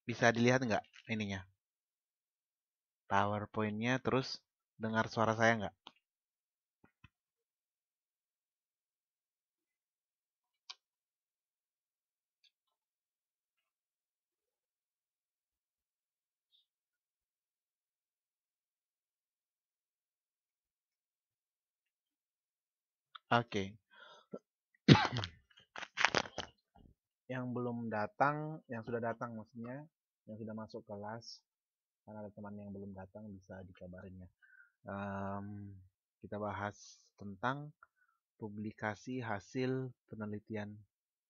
Bisa dilihat nggak ininya? PowerPoint-nya, terus dengar suara saya nggak? Oke. Yang belum datang, yang sudah datang maksudnya, yang sudah masuk kelas, karena ada teman yang belum datang bisa dikabarin ya. Kita bahas tentang publikasi hasil penelitian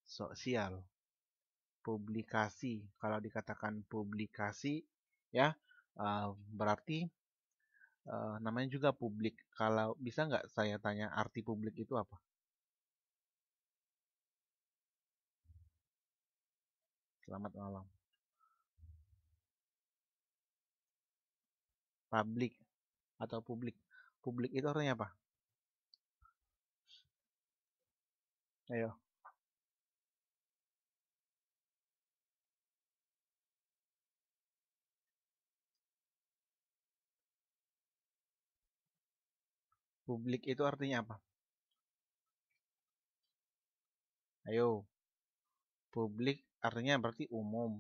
sosial. Publikasi, kalau dikatakan publikasi ya, berarti namanya juga publik. Kalau bisa nggak saya tanya arti publik itu apa? Selamat malam. Publik atau publik. Publik itu artinya apa? Ayo. Publik itu artinya apa? Ayo. Publik artinya berarti umum.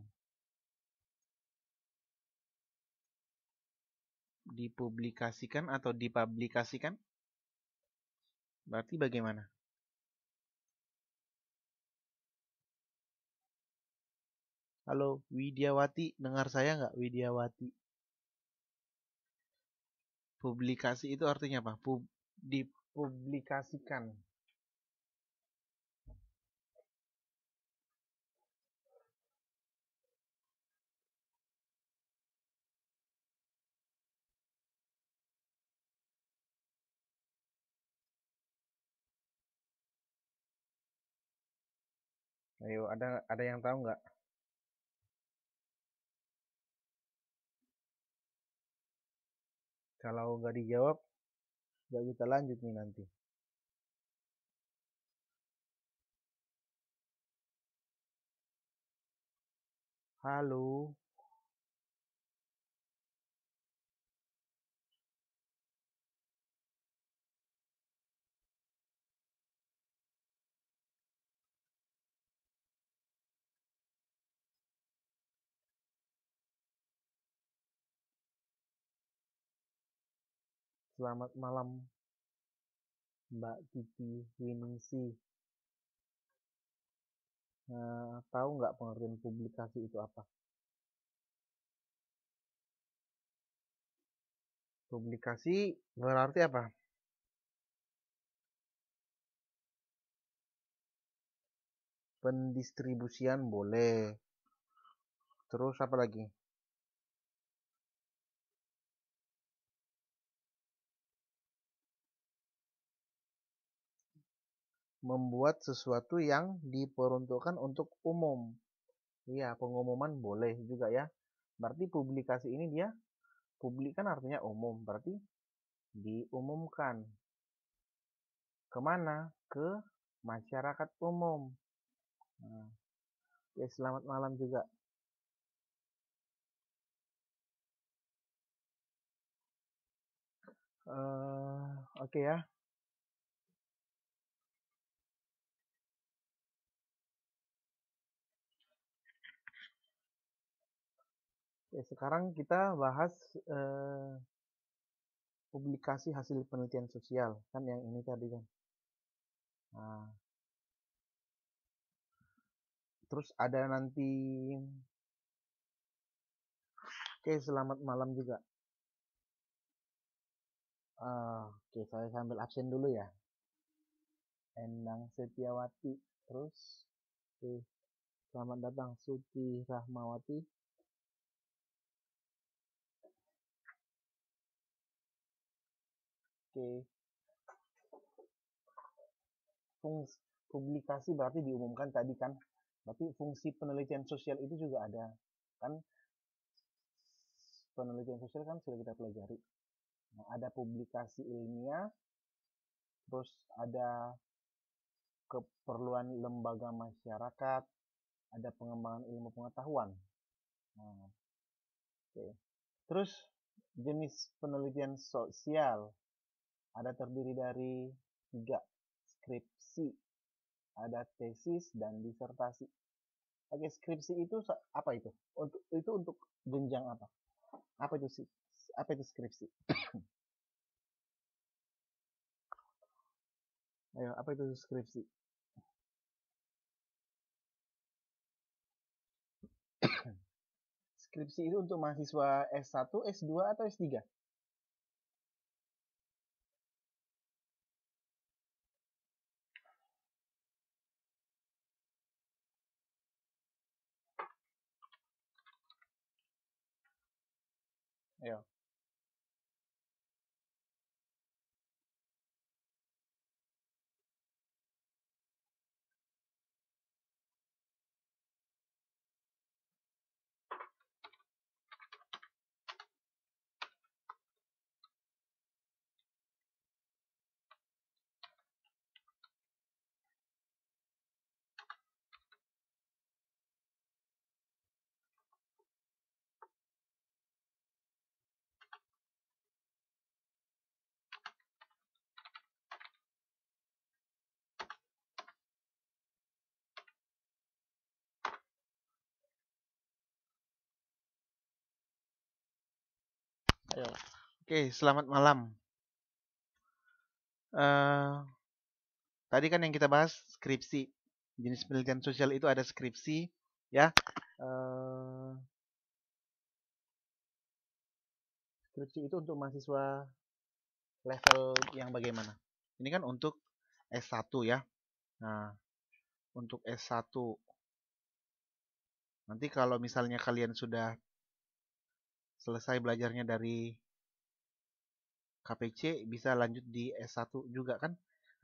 Dipublikasikan atau dipublikasikan? Berarti bagaimana? Halo, Widiawati, dengar saya nggak, Widiawati? Publikasi itu artinya apa? Dipublikasikan. Ayo, ada yang tahu nggak? Kalau nggak dijawab, nggak kita lanjut nih nanti. Halo. Selamat malam, Mbak Titi Winingsi. Tahu nggak pengertian publikasi itu apa? Publikasi berarti apa? Pendistribusian boleh. Terus apa lagi? Membuat sesuatu yang diperuntukkan untuk umum. Iya, pengumuman boleh juga ya. Berarti publikasi ini dia, publik kan artinya umum. Berarti diumumkan. Kemana? Ke masyarakat umum. Nah, ya, selamat malam juga. Oke ya. Ya, sekarang kita bahas publikasi hasil penelitian sosial. Kan yang ini tadi kan. Nah, terus ada nanti. Oke, selamat malam juga. Oke, saya sambil absen dulu ya. Endang Setiawati. Terus, oke, selamat datang Suti Rahmawati. Oke, fungsi publikasi berarti diumumkan tadi kan. Berarti fungsi penelitian sosial itu juga ada. Kan penelitian sosial kan sudah kita pelajari. Nah, ada publikasi ilmiah, terus ada keperluan lembaga masyarakat, ada pengembangan ilmu pengetahuan. Nah, oke. Terus jenis penelitian sosial ada terdiri dari 3, skripsi, ada tesis dan disertasi. Oke, skripsi itu apa itu? Untuk jenjang apa? Apa itu sih? Apa itu skripsi? Ayo, apa itu skripsi? Skripsi itu untuk mahasiswa S1, S2 atau S3? Ayo. Ayo. Oke, selamat malam. Tadi kan yang kita bahas skripsi. Jenis penelitian sosial itu ada skripsi, ya. Skripsi itu untuk mahasiswa level yang bagaimana? Ini kan untuk S1 ya. Nah, untuk S1 nanti kalau misalnya kalian sudah selesai belajarnya dari KPC bisa lanjut di S1 juga kan?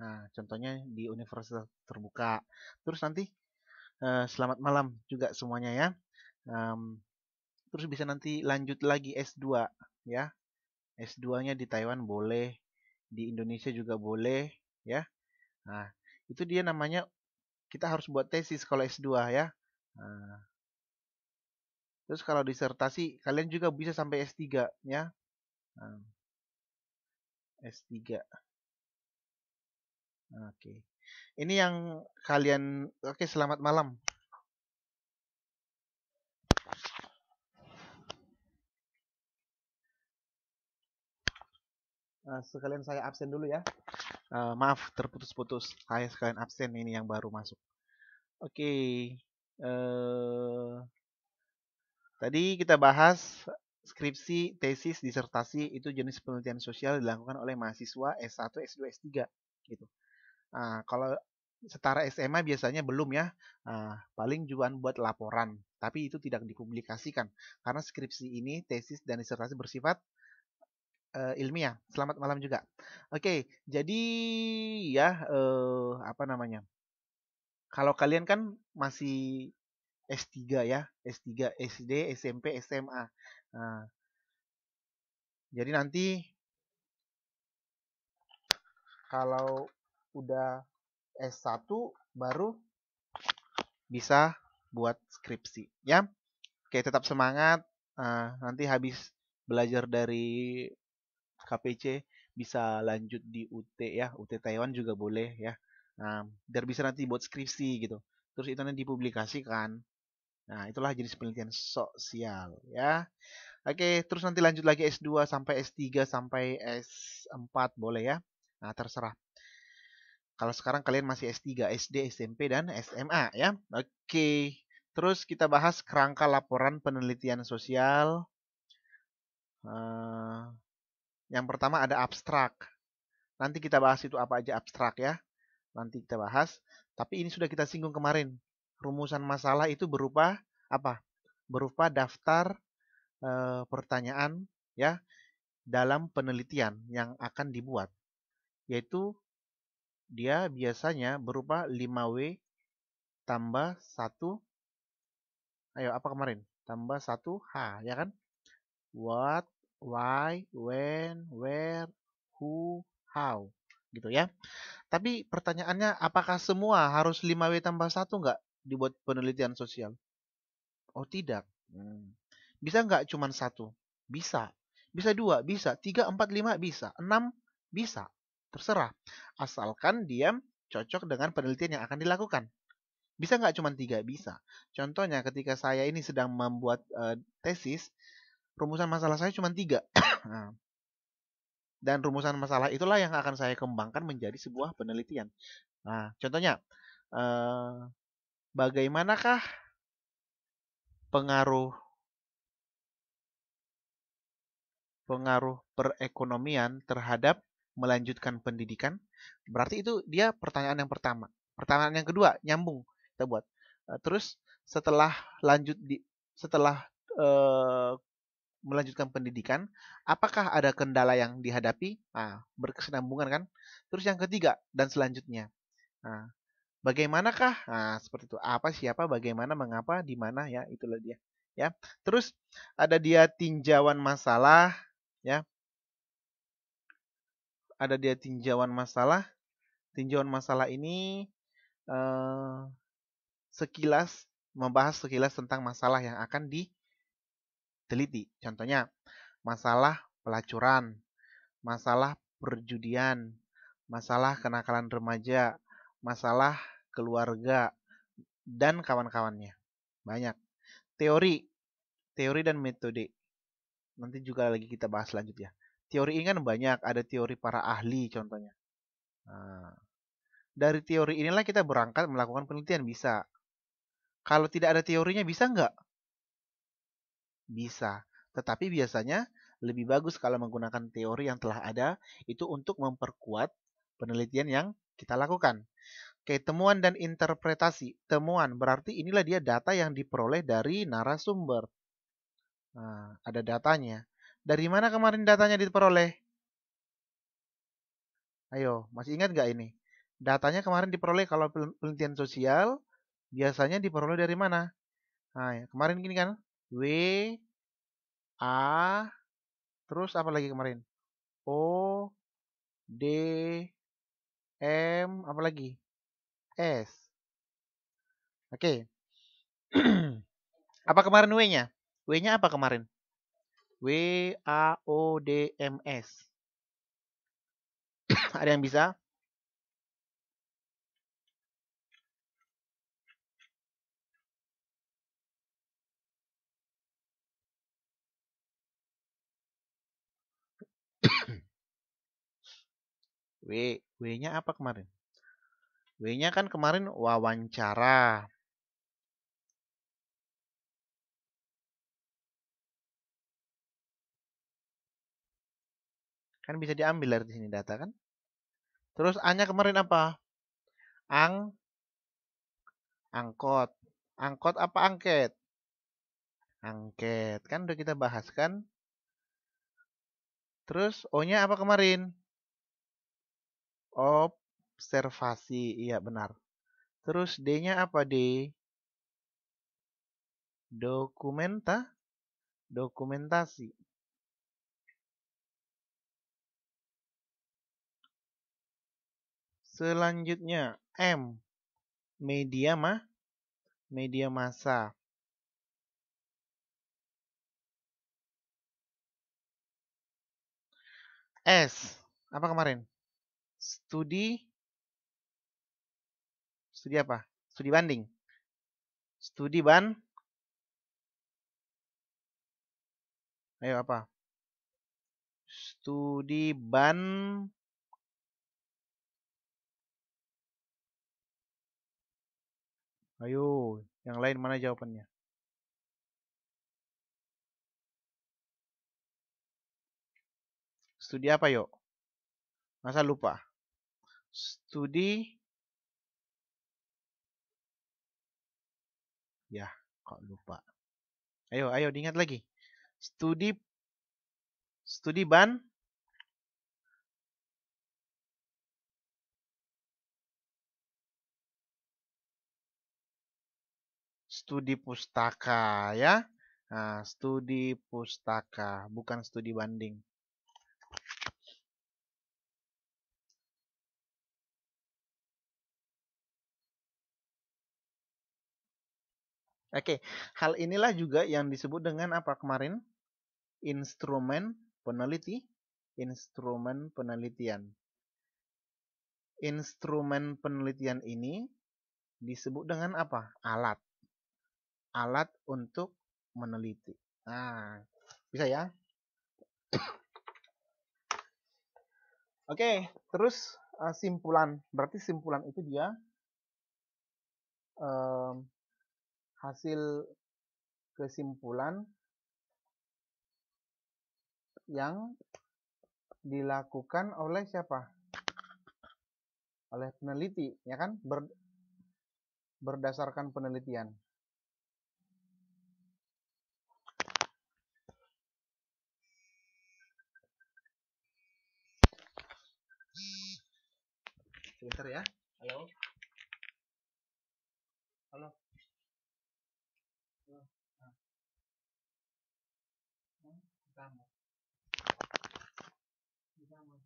Nah, contohnya di universitas terbuka. Terus nanti selamat malam juga semuanya ya. Terus bisa nanti lanjut lagi S2 ya. S2-nya di Taiwan boleh, di Indonesia juga boleh ya. Nah, itu dia namanya kita harus buat tesis kalau S2 ya. Nah, terus kalau disertasi kalian juga bisa sampai S3 ya. Nah, S3. Oke. Ini yang kalian oke, selamat malam. Sekalian saya absen dulu ya. Maaf terputus-putus. Saya sekalian absen ini yang baru masuk. Oke. Tadi kita bahas skripsi, tesis, disertasi itu jenis penelitian sosial dilakukan oleh mahasiswa S1, S2, S3 gitu. Nah, kalau setara SMA biasanya belum ya. Paling juga buat laporan, tapi itu tidak dipublikasikan karena skripsi ini, tesis dan disertasi bersifat ilmiah. Selamat malam juga. Oke, jadi ya apa namanya? Kalau kalian kan masih S3 ya, S3, SD, SMP, SMA. Nah, jadi nanti kalau udah S1 baru bisa buat skripsi ya. Oke, tetap semangat. Nanti habis belajar dari KPC bisa lanjut di UT ya, UT Taiwan juga boleh ya. Nah, biar bisa nanti buat skripsi gitu. Terus itu nanti dipublikasikan. Nah, itulah jenis penelitian sosial ya. Oke, terus nanti lanjut lagi S2 sampai S3 sampai S4 boleh ya. Nah, terserah. Kalau sekarang kalian masih S3, SD, SMP, dan SMA ya. Oke, terus kita bahas kerangka laporan penelitian sosial. Yang pertama ada abstrak. Nanti kita bahas itu apa aja abstrak ya. Nanti kita bahas. Tapi ini sudah kita singgung kemarin. Rumusan masalah itu berupa apa? Berupa daftar pertanyaan ya dalam penelitian yang akan dibuat. Yaitu dia biasanya berupa 5W tambah 1. Ayo, apa kemarin? Tambah 1 H, ya kan? What, why, when, where, who, how. Gitu ya. Tapi pertanyaannya, apakah semua harus 5W tambah 1 nggak dibuat penelitian sosial? Oh, tidak. Bisa nggak cuma satu? Bisa. Bisa dua, bisa. Tiga, empat, lima, bisa. Enam, bisa. Terserah. Asalkan dia cocok dengan penelitian yang akan dilakukan. Bisa nggak cuma tiga? Bisa. Contohnya ketika saya ini sedang membuat tesis, rumusan masalah saya cuma tiga. Nah, dan rumusan masalah itulah yang akan saya kembangkan menjadi sebuah penelitian. Nah, contohnya, eh, bagaimanakah pengaruh pengaruh perekonomian terhadap melanjutkan pendidikan? Berarti itu dia pertanyaan yang pertama. Pertanyaan yang kedua nyambung kita buat. Terus setelah lanjut setelah eh, melanjutkan pendidikan, apakah ada kendala yang dihadapi? Nah, berkesinambungan kan? Terus yang ketiga dan selanjutnya. Nah, bagaimanakah? Nah, seperti itu. Apa, siapa, bagaimana, mengapa, di mana, ya, itulah dia. Ya. Terus ada dia tinjauan masalah, ya. Ada dia tinjauan masalah. Tinjauan masalah ini eh, sekilas membahas sekilas tentang masalah yang akan diteliti. Contohnya, masalah pelacuran, masalah perjudian, masalah kenakalan remaja, masalah keluarga, dan kawan-kawannya. Banyak. Teori, teori dan metode. Nanti juga lagi kita bahas selanjutnya. Teori ini kan banyak, ada teori para ahli contohnya. Nah, dari teori inilah kita berangkat melakukan penelitian, bisa. Kalau tidak ada teorinya bisa nggak? Bisa. Tetapi biasanya lebih bagus kalau menggunakan teori yang telah ada, itu untuk memperkuat penelitian yang kita lakukan. Oke, temuan dan interpretasi. Temuan berarti inilah dia data yang diperoleh dari narasumber. Nah, ada datanya. Dari mana kemarin datanya diperoleh? Ayo, masih ingat nggak ini? Datanya kemarin diperoleh kalau penelitian sosial, biasanya diperoleh dari mana? Nah, ya, kemarin gini kan? W, A, terus apa lagi kemarin? O, D, M, apa lagi? S. Oke. Apa kemarin W-nya? W-nya apa kemarin? W, A, O, D, M, S. Ada yang bisa? W, W-nya apa kemarin? W-nya kan kemarin wawancara. Kan bisa diambil dari sini data kan? Terus A-nya kemarin apa? Ang, angkot. Angkot apa angket? Angket. Kan udah kita bahas kan? Terus O-nya apa kemarin? Observasi. Iya benar. Terus D-nya apa D? Dokumentasi. Selanjutnya M. Media massa. S. Apa kemarin? Studi. Studi apa? Studi banding. Studi ban. Ayo apa? Studi ban. Ayo, yang lain mana jawabannya? Studi apa yuk? Masa lupa? Studi. Ya, kok lupa? Ayo, ayo diingat lagi. Studi studi ban. Studi pustaka ya. Nah, studi pustaka, bukan studi banding. Oke, hal inilah juga yang disebut dengan apa kemarin? Instrumen penelitian. Instrumen penelitian ini disebut dengan apa? Alat. Alat untuk meneliti. Nah, bisa ya? Oke, terus simpulan. Berarti simpulan itu dia hasil kesimpulan yang dilakukan oleh siapa? Oleh peneliti, ya kan? Berdasarkan penelitian. Sebentar ya. Halo. Halo. Halo. Nah, Ditambah.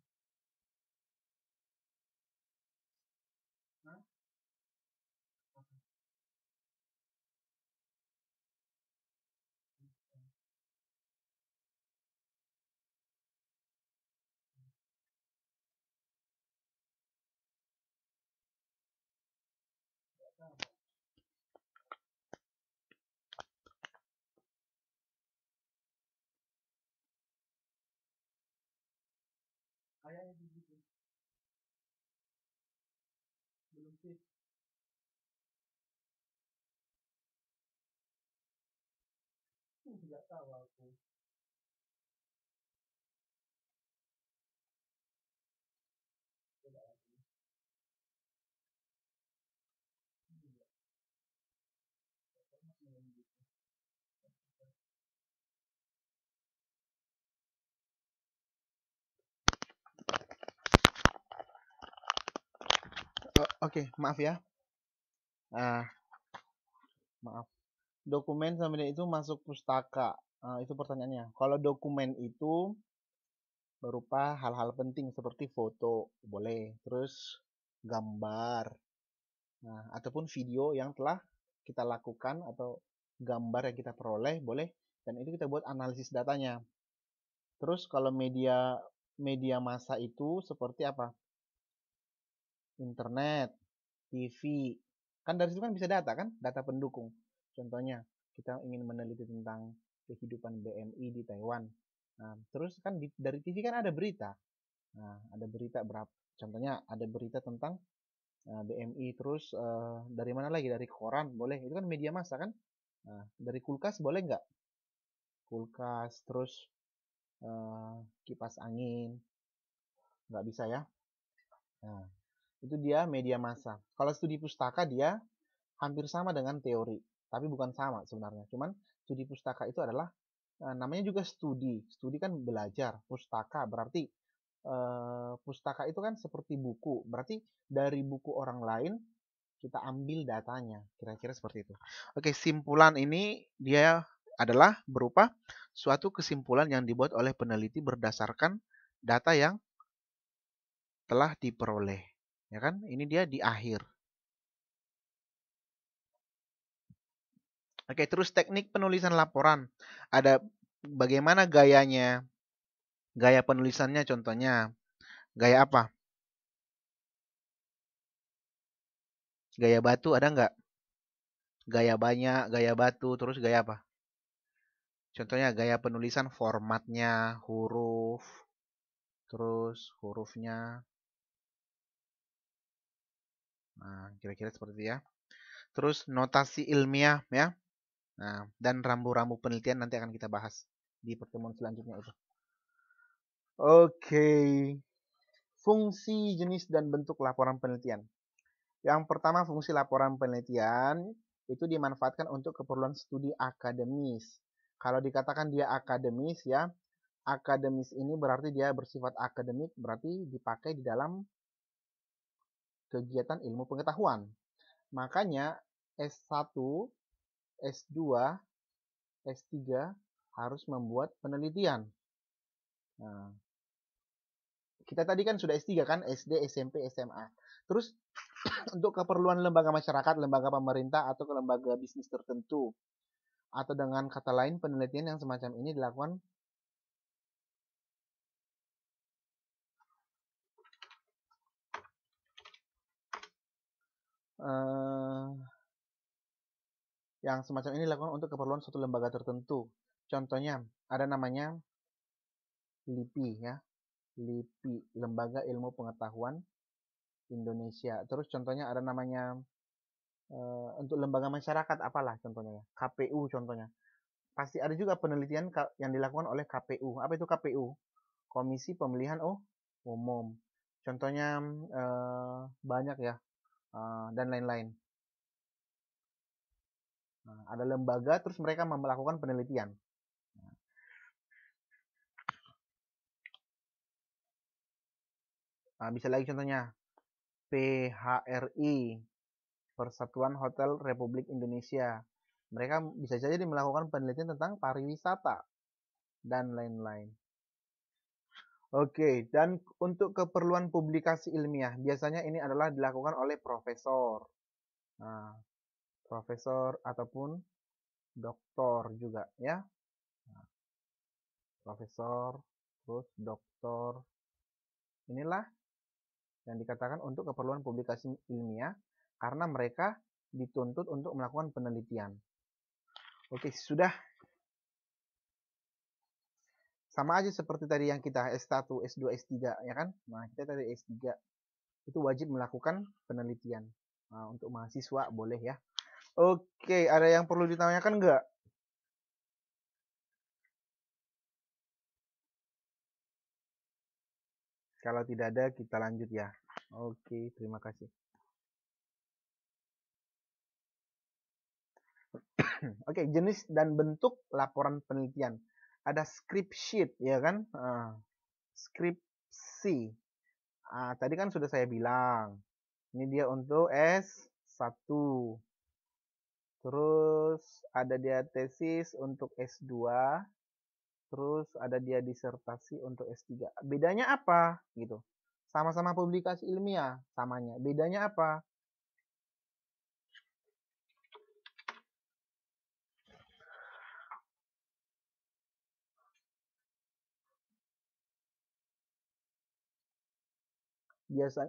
Hah? Kayaknya begitu. Belum sih. Tidak tahu aku. Oke, maaf ya. Maaf. Dokumen sama dengan itu masuk pustaka. Itu pertanyaannya. Kalau dokumen itu berupa hal-hal penting seperti foto, boleh. Terus gambar. Nah, ataupun video yang telah kita lakukan atau gambar yang kita peroleh, boleh. Dan itu kita buat analisis datanya. Terus kalau media massa itu seperti apa? Internet, TV. Kan dari situ kan bisa data kan? Data pendukung. Contohnya, kita ingin meneliti tentang kehidupan BMI di Taiwan. Nah, terus kan dari TV kan ada berita. Nah, ada berita berapa? Contohnya ada berita tentang BMI. Terus dari mana lagi? Dari koran, boleh. Itu kan media massa kan? Nah, dari kulkas boleh nggak? Kulkas, terus kipas angin. Nggak bisa ya? Nah, itu dia media massa. Kalau studi pustaka dia hampir sama dengan teori, tapi bukan sama sebenarnya. Cuman studi pustaka itu adalah namanya juga studi. Studi kan belajar. Pustaka berarti pustaka itu kan seperti buku. Berarti dari buku orang lain kita ambil datanya. Kira-kira seperti itu. Oke, simpulan ini dia adalah berupa suatu kesimpulan yang dibuat oleh peneliti berdasarkan data yang telah diperoleh. Ya kan? Ini dia di akhir. Oke, terus teknik penulisan laporan. Ada bagaimana gayanya? Gaya penulisannya contohnya. Gaya apa? Gaya batu ada nggak? Gaya banyak, gaya batu, terus gaya apa? Contohnya gaya penulisan formatnya, huruf, terus hurufnya. Nah, kira-kira seperti itu ya. Terus notasi ilmiah ya. Nah, dan rambu-rambu penelitian nanti akan kita bahas di pertemuan selanjutnya itu. Oke. Fungsi, jenis, dan bentuk laporan penelitian. Yang pertama, fungsi laporan penelitian itu dimanfaatkan untuk keperluan studi akademis. Kalau dikatakan dia akademis ya, akademis ini berarti dia bersifat akademik, berarti dipakai di dalam kegiatan ilmu pengetahuan. Makanya S1, S2, S3 harus membuat penelitian. Nah, kita tadi kan sudah S3 kan, SD, SMP, SMA. Terus untuk keperluan lembaga masyarakat, lembaga pemerintah, atau ke lembaga bisnis tertentu. Atau dengan kata lain, penelitian yang semacam ini dilakukan untuk keperluan suatu lembaga tertentu. Contohnya, ada namanya LIPI ya. LIPI, Lembaga Ilmu Pengetahuan Indonesia. Terus contohnya ada namanya untuk lembaga masyarakat apalah contohnya ya. KPU contohnya. Pasti ada juga penelitian yang dilakukan oleh KPU. Apa itu KPU? Komisi Pemilihan Umum. Contohnya banyak ya, dan lain-lain. Nah, ada lembaga, terus mereka melakukan penelitian. Nah, bisa lagi contohnya PHRI, Persatuan Hotel Republik Indonesia. Mereka bisa saja melakukan penelitian tentang pariwisata dan lain-lain. Oke, dan untuk keperluan publikasi ilmiah, biasanya ini adalah dilakukan oleh profesor. Nah, profesor ataupun doktor juga ya. Nah, profesor, terus doktor. Inilah yang dikatakan untuk keperluan publikasi ilmiah karena mereka dituntut untuk melakukan penelitian. Oke, sudah. Sama aja seperti tadi yang kita S1, S2, S3 ya kan? Nah, kita tadi S3 itu wajib melakukan penelitian. Nah, untuk mahasiswa boleh ya. Oke, ada yang perlu ditanyakan nggak? Kalau tidak ada, kita lanjut ya. Oke, terima kasih. Oke, jenis dan bentuk laporan penelitian. Ada script sheet, ya kan? Skripsi. Tadi kan sudah saya bilang. Ini dia untuk S1. Terus ada dia tesis untuk S2. Terus ada dia disertasi untuk S3. Bedanya apa? Gitu. Sama-sama publikasi ilmiah, samanya. Bedanya apa?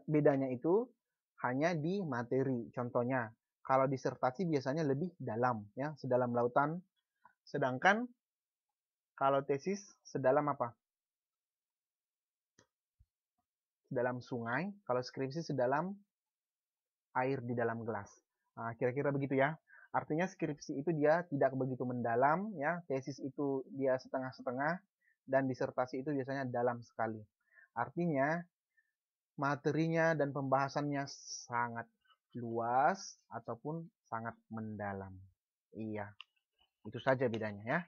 Bedanya itu hanya di materi. Contohnya, kalau disertasi biasanya lebih dalam, ya, sedalam lautan. Sedangkan kalau tesis sedalam apa? Sedalam sungai. Kalau skripsi sedalam air di dalam gelas. Nah, kira-kira begitu ya. Artinya skripsi itu dia tidak begitu mendalam, ya. Tesis itu dia setengah-setengah, dan disertasi itu biasanya dalam sekali. Artinya materinya dan pembahasannya sangat luas ataupun sangat mendalam. Iya, itu saja bedanya ya.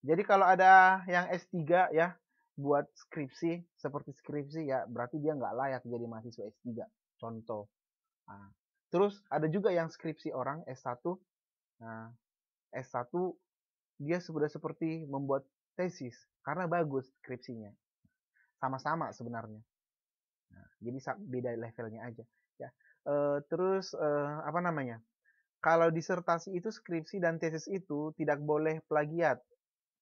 Jadi kalau ada yang S3 ya, buat skripsi, seperti skripsi ya, berarti dia nggak layak jadi mahasiswa S3. Contoh. Nah, terus ada juga yang skripsi orang S1. Nah, S1 dia sudah seperti membuat tesis karena bagus skripsinya. Sama-sama sebenarnya. Nah, jadi beda levelnya aja ya. Terus apa namanya? Kalau disertasi itu skripsi dan tesis itu tidak boleh plagiat.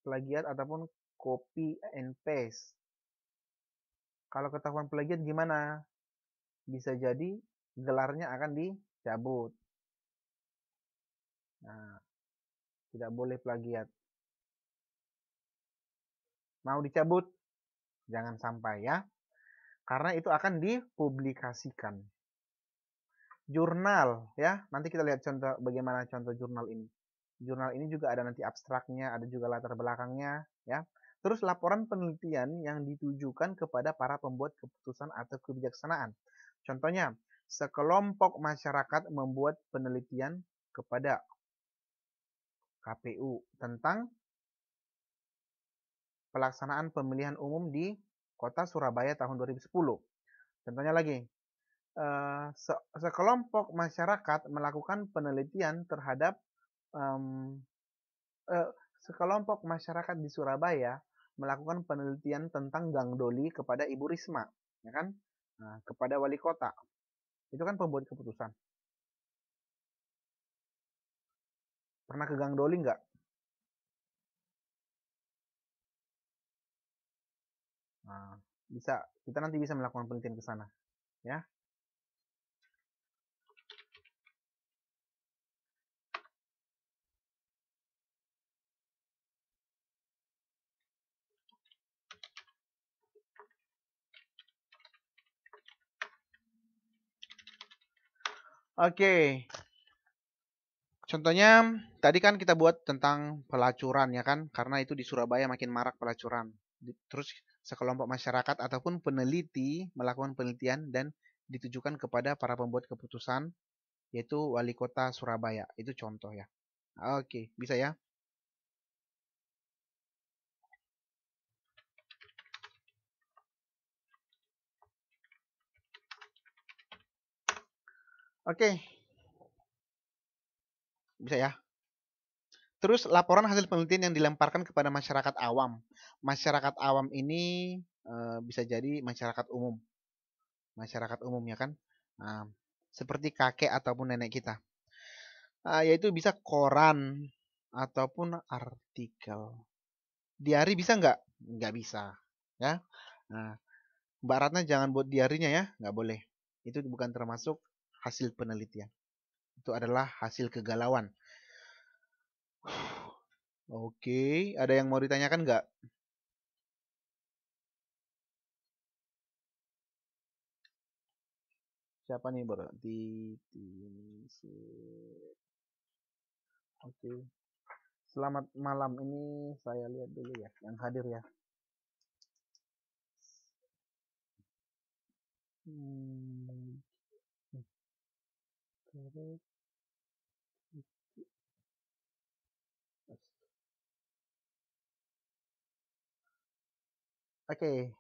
Plagiat ataupun copy and paste. Kalau ketahuan plagiat gimana? Bisa jadi gelarnya akan dicabut. Nah, tidak boleh plagiat. Mau dicabut? Jangan sampai ya. Karena itu akan dipublikasikan. Jurnal ya. Nanti kita lihat contoh bagaimana contoh jurnal ini. Jurnal ini juga ada nanti abstraknya, ada juga latar belakangnya ya. Terus laporan penelitian yang ditujukan kepada para pembuat keputusan atau kebijaksanaan. Contohnya, sekelompok masyarakat membuat penelitian kepada KPU tentang pelaksanaan pemilihan umum di Kota Surabaya tahun 2010. Contohnya lagi, sekelompok masyarakat melakukan penelitian terhadap sekelompok masyarakat di Surabaya melakukan penelitian tentang Gang Doli kepada Ibu Risma, ya kan? Nah, kepada wali kota. Itu kan pembuat keputusan. Pernah ke Gang Doli nggak? Nah, bisa. Kita nanti bisa melakukan penelitian ke sana. Ya. Oke. Contohnya, tadi kan kita buat tentang pelacuran ya kan, karena itu di Surabaya makin marak pelacuran. Terus sekelompok masyarakat ataupun peneliti melakukan penelitian dan ditujukan kepada para pembuat keputusan, yaitu wali kota Surabaya. Itu contoh ya. Oke, bisa ya. Oke, bisa ya. Terus laporan hasil penelitian yang dilemparkan kepada masyarakat awam. Masyarakat awam ini bisa jadi masyarakat umum. Masyarakat umum ya kan. Nah, seperti kakek ataupun nenek kita. Yaitu bisa koran ataupun artikel. Diari bisa nggak? Nggak bisa. Ya. Nah, Mbak Ratna jangan buat diarinya ya. Nggak boleh. Itu bukan termasuk hasil penelitian. Itu adalah hasil kegalauan. Oke, ada yang mau ditanyakan nggak? Siapa nih berarti? Oke. Selamat malam. Ini saya lihat dulu ya yang hadir ya. Hmm. Oke,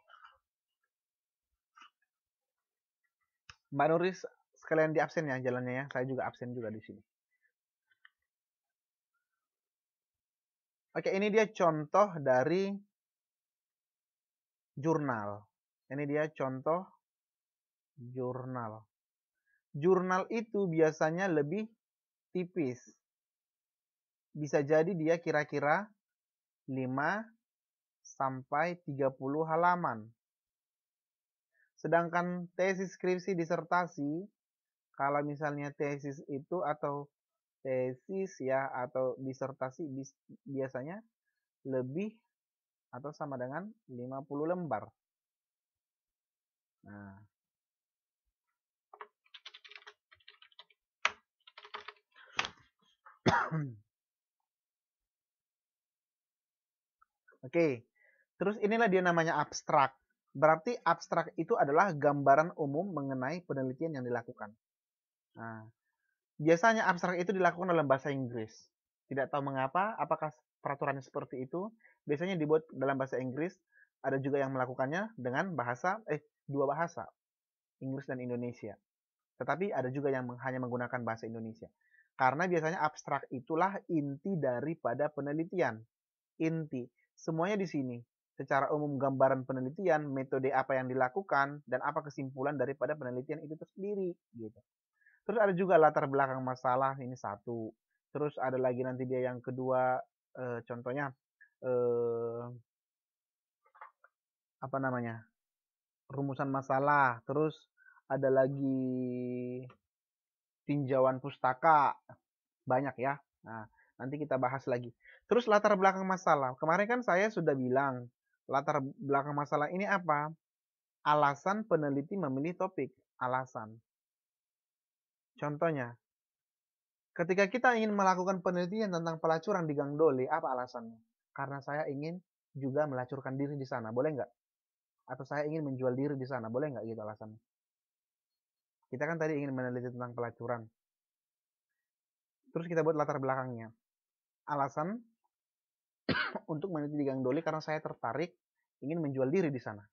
Mbak Nuris sekalian di absen ya jalannya ya. Saya juga absen juga di sini. Oke, ini dia contoh dari jurnal. Ini dia contoh jurnal. Jurnal itu biasanya lebih tipis. Bisa jadi dia kira-kira 5 sampai 30 halaman. Sedangkan tesis, skripsi, disertasi, kalau misalnya tesis itu atau tesis ya atau disertasi biasanya lebih atau sama dengan 50 lembar. Nah, oke. Terus inilah dia namanya abstrak. Berarti abstrak itu adalah gambaran umum mengenai penelitian yang dilakukan. Nah, biasanya abstrak itu dilakukan dalam bahasa Inggris. Tidak tahu mengapa, apakah peraturannya seperti itu. Biasanya dibuat dalam bahasa Inggris. Ada juga yang melakukannya dengan dua bahasa, Inggris dan Indonesia. Tetapi ada juga yang hanya menggunakan bahasa Indonesia. Karena biasanya abstrak itulah inti daripada penelitian. Inti. Semuanya di sini. Secara umum gambaran penelitian, metode apa yang dilakukan, dan apa kesimpulan daripada penelitian itu tersendiri. Gitu. Terus ada juga latar belakang masalah, ini satu. Terus ada lagi nanti dia yang kedua, contohnya apa namanya, rumusan masalah. Terus ada lagi tinjauan pustaka, banyak ya. Nah, nanti kita bahas lagi. Terus latar belakang masalah. Kemarin kan saya sudah bilang, latar belakang masalah ini apa? Alasan peneliti memilih topik. Alasan. Contohnya, ketika kita ingin melakukan penelitian tentang pelacuran di Gang Doli, apa alasannya? Karena saya ingin juga melacurkan diri di sana, boleh nggak? Atau saya ingin menjual diri di sana, boleh nggak gitu alasannya? Kita kan tadi ingin meneliti tentang pelacuran. Terus kita buat latar belakangnya. Alasan untuk meneliti di Gang Doli karena saya tertarik ingin menjual diri di sana.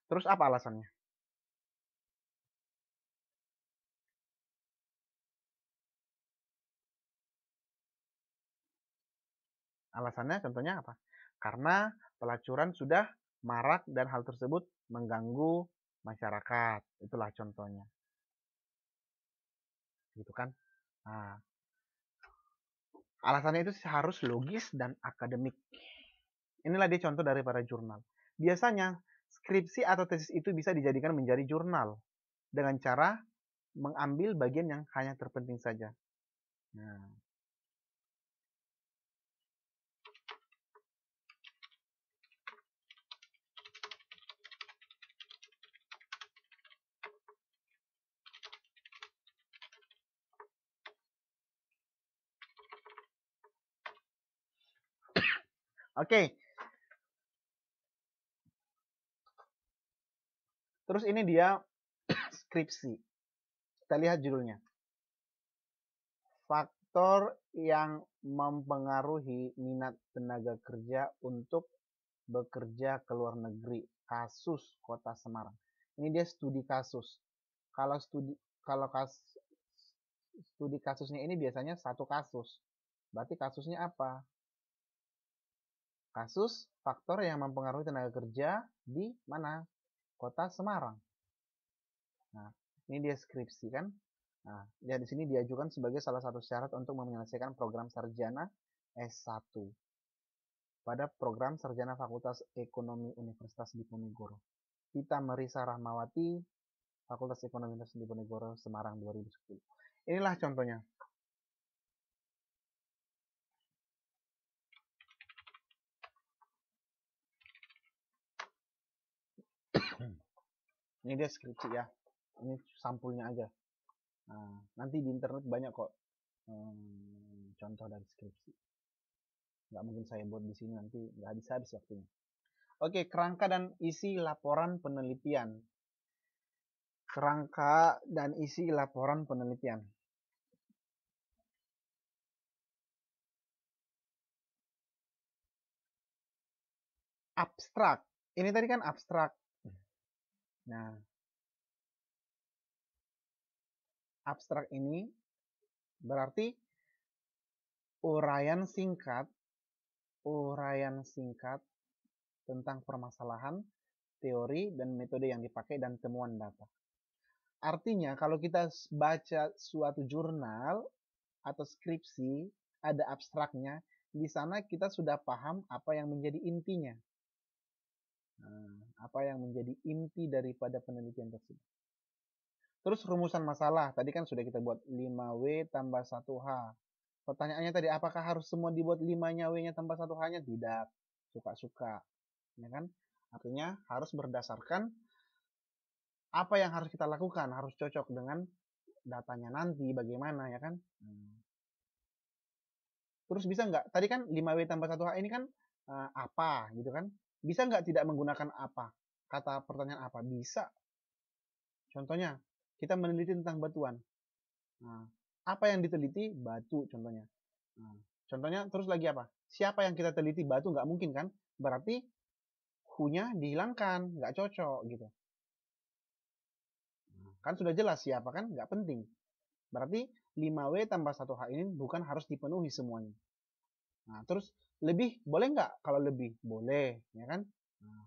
Terus apa alasannya? Alasannya contohnya apa? Karena pelacuran sudah marak dan hal tersebut mengganggu masyarakat. Itulah contohnya. Gitu kan? Nah, alasannya itu harus logis dan akademik. Inilah dia contoh dari para jurnal. Biasanya skripsi atau tesis itu bisa dijadikan menjadi jurnal dengan cara mengambil bagian yang hanya terpenting saja. Nah. Oke. Terus ini dia skripsi. Kita lihat judulnya. Faktor yang mempengaruhi minat tenaga kerja untuk bekerja ke luar negeri. Kasus Kota Semarang. Ini dia studi kasus. Kalau studi kasusnya ini biasanya satu kasus. Berarti kasusnya apa? Kasus faktor yang mempengaruhi tenaga kerja di mana? Kota Semarang. Nah, ini dia skripsi kan? Nah, lihat di sini diajukan sebagai salah satu syarat untuk menyelesaikan program sarjana S1 pada program sarjana Fakultas Ekonomi Universitas Diponegoro. Tita Marisa Rahmawati, Fakultas Ekonomi Universitas Diponegoro, Semarang 2010. Inilah contohnya. Ini dia skripsi ya. Ini sampulnya aja. Nah, nanti di internet banyak kok contoh dari skripsi. Nggak mungkin saya buat di sini, nanti nggak habis-habis waktunya. Oke, kerangka dan isi laporan penelitian. Kerangka dan isi laporan penelitian. Abstrak. Ini tadi kan abstrak. Nah, abstrak ini berarti uraian singkat tentang permasalahan, teori, dan metode yang dipakai dan temuan data. Artinya kalau kita baca suatu jurnal atau skripsi, ada abstraknya, di sana kita sudah paham apa yang menjadi intinya. Nah, apa yang menjadi inti daripada penelitian tersebut. Terus rumusan masalah, tadi kan sudah kita buat 5W tambah 1H. Pertanyaannya tadi, apakah harus semua dibuat 5-nya W-nya tambah 1H-nya? Tidak. Suka-suka. Ya kan? Artinya harus berdasarkan apa yang harus kita lakukan. Harus cocok dengan datanya nanti, bagaimana ya kan? Terus bisa nggak? Tadi kan 5W tambah 1H ini kan apa gitu kan? Bisa nggak tidak menggunakan apa? Kata pertanyaan apa? Bisa. Contohnya, kita meneliti tentang batuan. Nah, apa yang diteliti? Batu contohnya. Nah, contohnya terus lagi apa? Siapa yang kita teliti? Batu nggak mungkin kan? Berarti hu-nya dihilangkan, nggak cocok gitu. Kan sudah jelas siapa kan? Nggak penting. Berarti 5W tambah 1H ini bukan harus dipenuhi semuanya. Nah, terus lebih boleh nggak? Kalau lebih boleh, ya kan? Nah.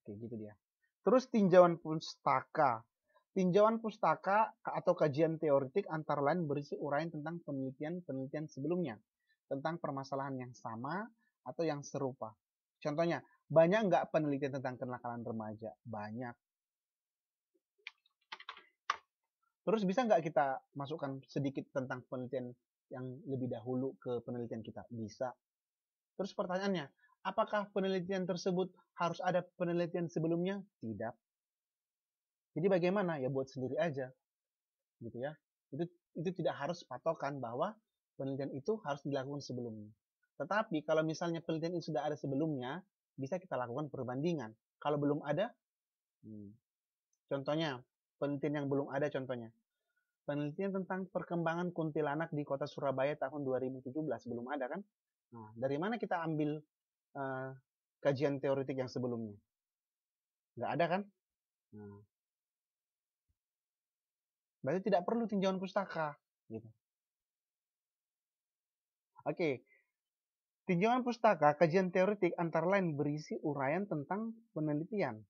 Oke, gitu dia. Terus tinjauan pustaka. Tinjauan pustaka atau kajian teoretik antara lain berisi uraian tentang penelitian-penelitian sebelumnya, tentang permasalahan yang sama atau yang serupa. Contohnya, banyak nggak penelitian tentang kenakalan remaja? Banyak. Terus bisa nggak kita masukkan sedikit tentang penelitian yang lebih dahulu ke penelitian kita? Bisa. Terus pertanyaannya, apakah penelitian tersebut harus ada penelitian sebelumnya? Tidak. Jadi bagaimana? Ya buat sendiri aja. Gitu ya. Itu tidak harus patokan bahwa penelitian itu harus dilakukan sebelumnya. Tetapi kalau misalnya penelitian itu sudah ada sebelumnya, bisa kita lakukan perbandingan. Kalau belum ada, contohnya, penelitian yang belum ada contohnya. Penelitian tentang perkembangan kuntilanak di kota Surabaya tahun 2017 belum ada kan? Nah, dari mana kita ambil kajian teoretik yang sebelumnya? Nggak ada kan? Nah, berarti tidak perlu tinjauan pustaka. Gitu. Oke, Tinjauan pustaka kajian teoretik antara lain berisi uraian tentang penelitian.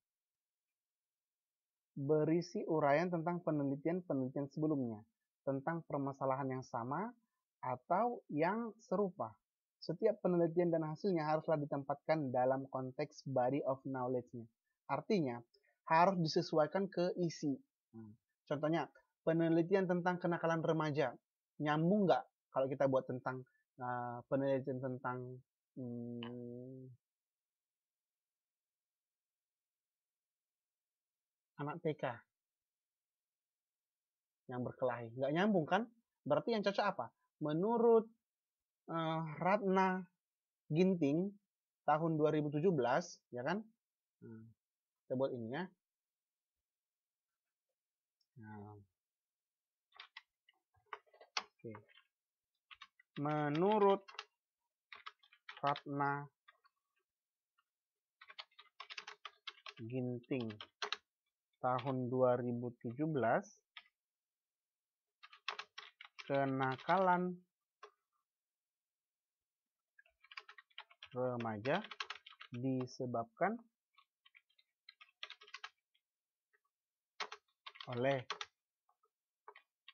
Berisi uraian tentang penelitian-penelitian sebelumnya, tentang permasalahan yang sama atau yang serupa. Setiap penelitian dan hasilnya haruslah ditempatkan dalam konteks body of knowledge-nya. Artinya, harus disesuaikan ke isi. Contohnya, penelitian tentang kenakalan remaja. Nyambung nggak kalau kita buat tentang penelitian tentang anak TK yang berkelahi? Nggak nyambung kan? Berarti yang cocok apa? Menurut Ratna Ginting tahun 2017, ya kan? Kita buat ini ya. Oke. Menurut Ratna Ginting tahun 2017, kenakalan remaja disebabkan oleh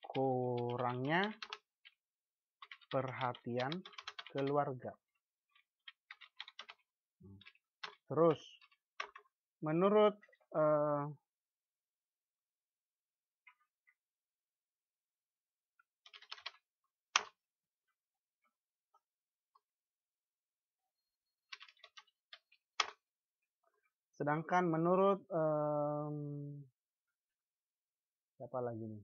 kurangnya perhatian keluarga. Terus, menurut sedangkan menurut siapa lagi nih?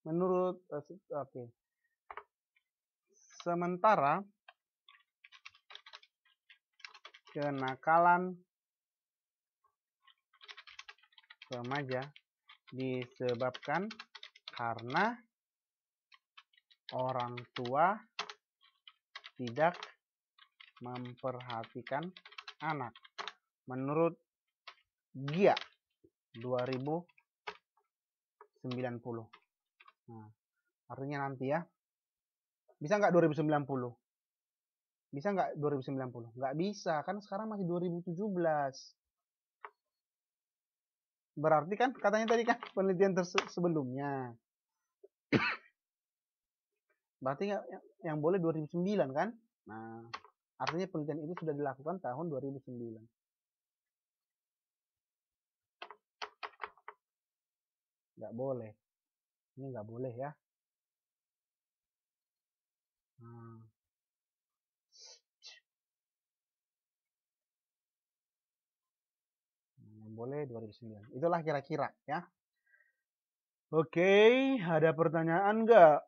Menurut oke. Sementara kenakalan remaja disebabkan karena orang tua tidak memperhatikan anak. Menurut Gia 2090. Nah, artinya nanti ya. Bisa nggak 2090? Bisa nggak 2090? Nggak bisa, kan sekarang masih 2017. Berarti kan katanya tadi kan penelitian sebelumnya. Berarti yang boleh 2009 kan? Nah, artinya penelitian itu sudah dilakukan tahun 2009. Nggak boleh. Ini nggak boleh ya. Yang boleh 2009. Itulah kira-kira ya. Oke, ada pertanyaan nggak?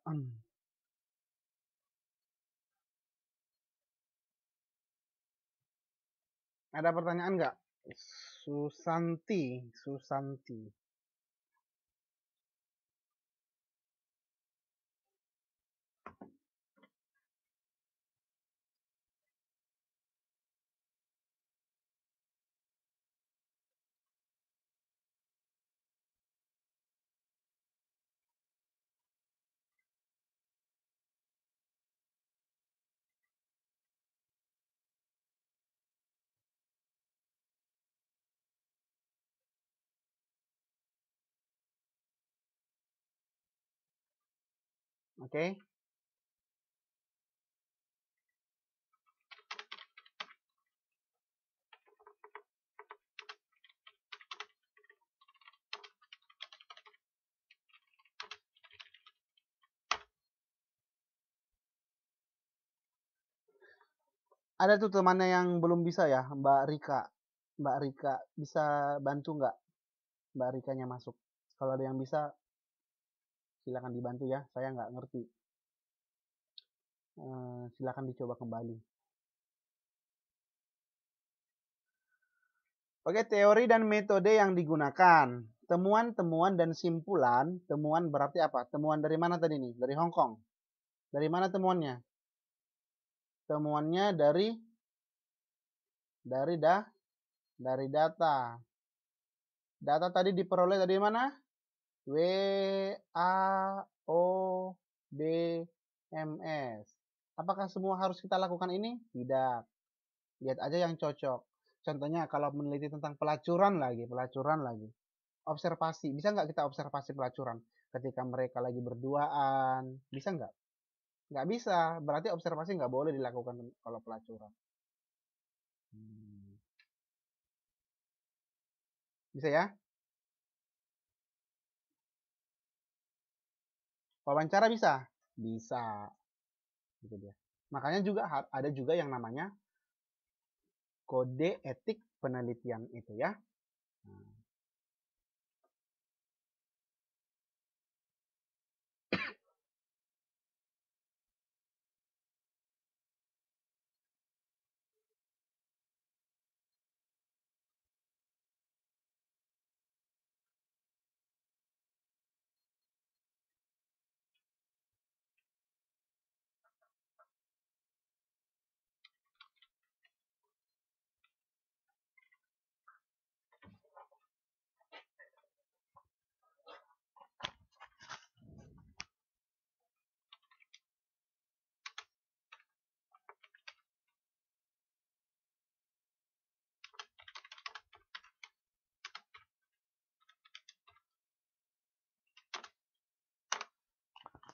Ada pertanyaan nggak? Susanti. Oke. Ada tuh temannya yang belum bisa ya, Mbak Rika. Mbak Rika bisa bantu nggak Mbak Rikanya masuk? Kalau ada yang bisa, silakan dibantu ya. Saya nggak ngerti. Silakan dicoba kembali. Oke, teori dan metode yang digunakan. Temuan-temuan dan simpulan. Temuan berarti apa? Temuan dari mana tadi nih? Dari Hong Kong. Dari mana temuannya? Temuannya dari data. Data tadi diperoleh dari mana? WAO BMS. Apakah semua harus kita lakukan ini? Tidak. Lihat aja yang cocok. Contohnya kalau meneliti tentang pelacuran lagi. Observasi, bisa nggak kita observasi pelacuran? Ketika mereka lagi berduaan, bisa nggak? Nggak bisa, berarti observasi nggak boleh dilakukan kalau pelacuran. Bisa ya? Wawancara bisa? Bisa. Gitu dia. Makanya juga ada juga yang namanya kode etik penelitian itu ya.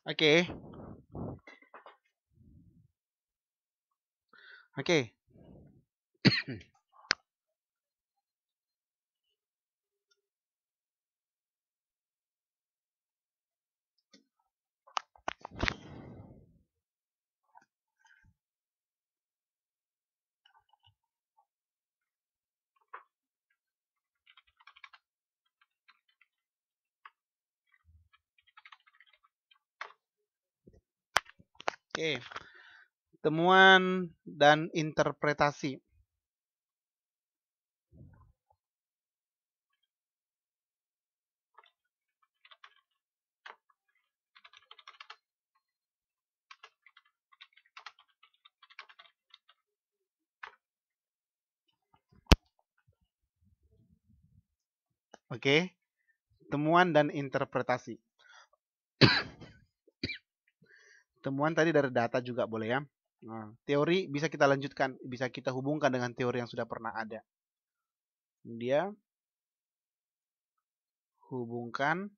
Oke. Oke. Oke. Temuan dan interpretasi. Oke. Temuan dan interpretasi. Temuan tadi dari data juga boleh ya. Nah, teori bisa kita lanjutkan, bisa kita hubungkan dengan teori yang sudah pernah ada. Dia hubungkan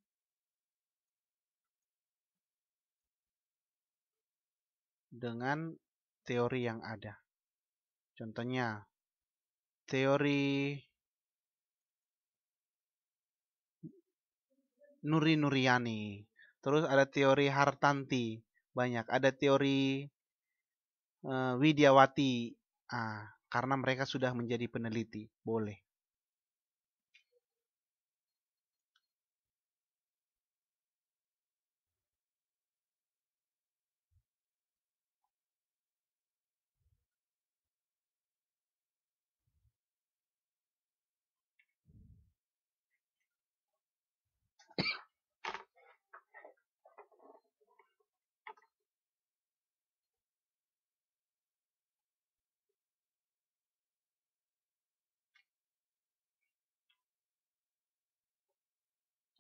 dengan teori yang ada. Contohnya, teori Nuri Nuryani. Terus ada teori Hartanti. Banyak. Ada teori Widyawati. Karena mereka sudah menjadi peneliti. Boleh.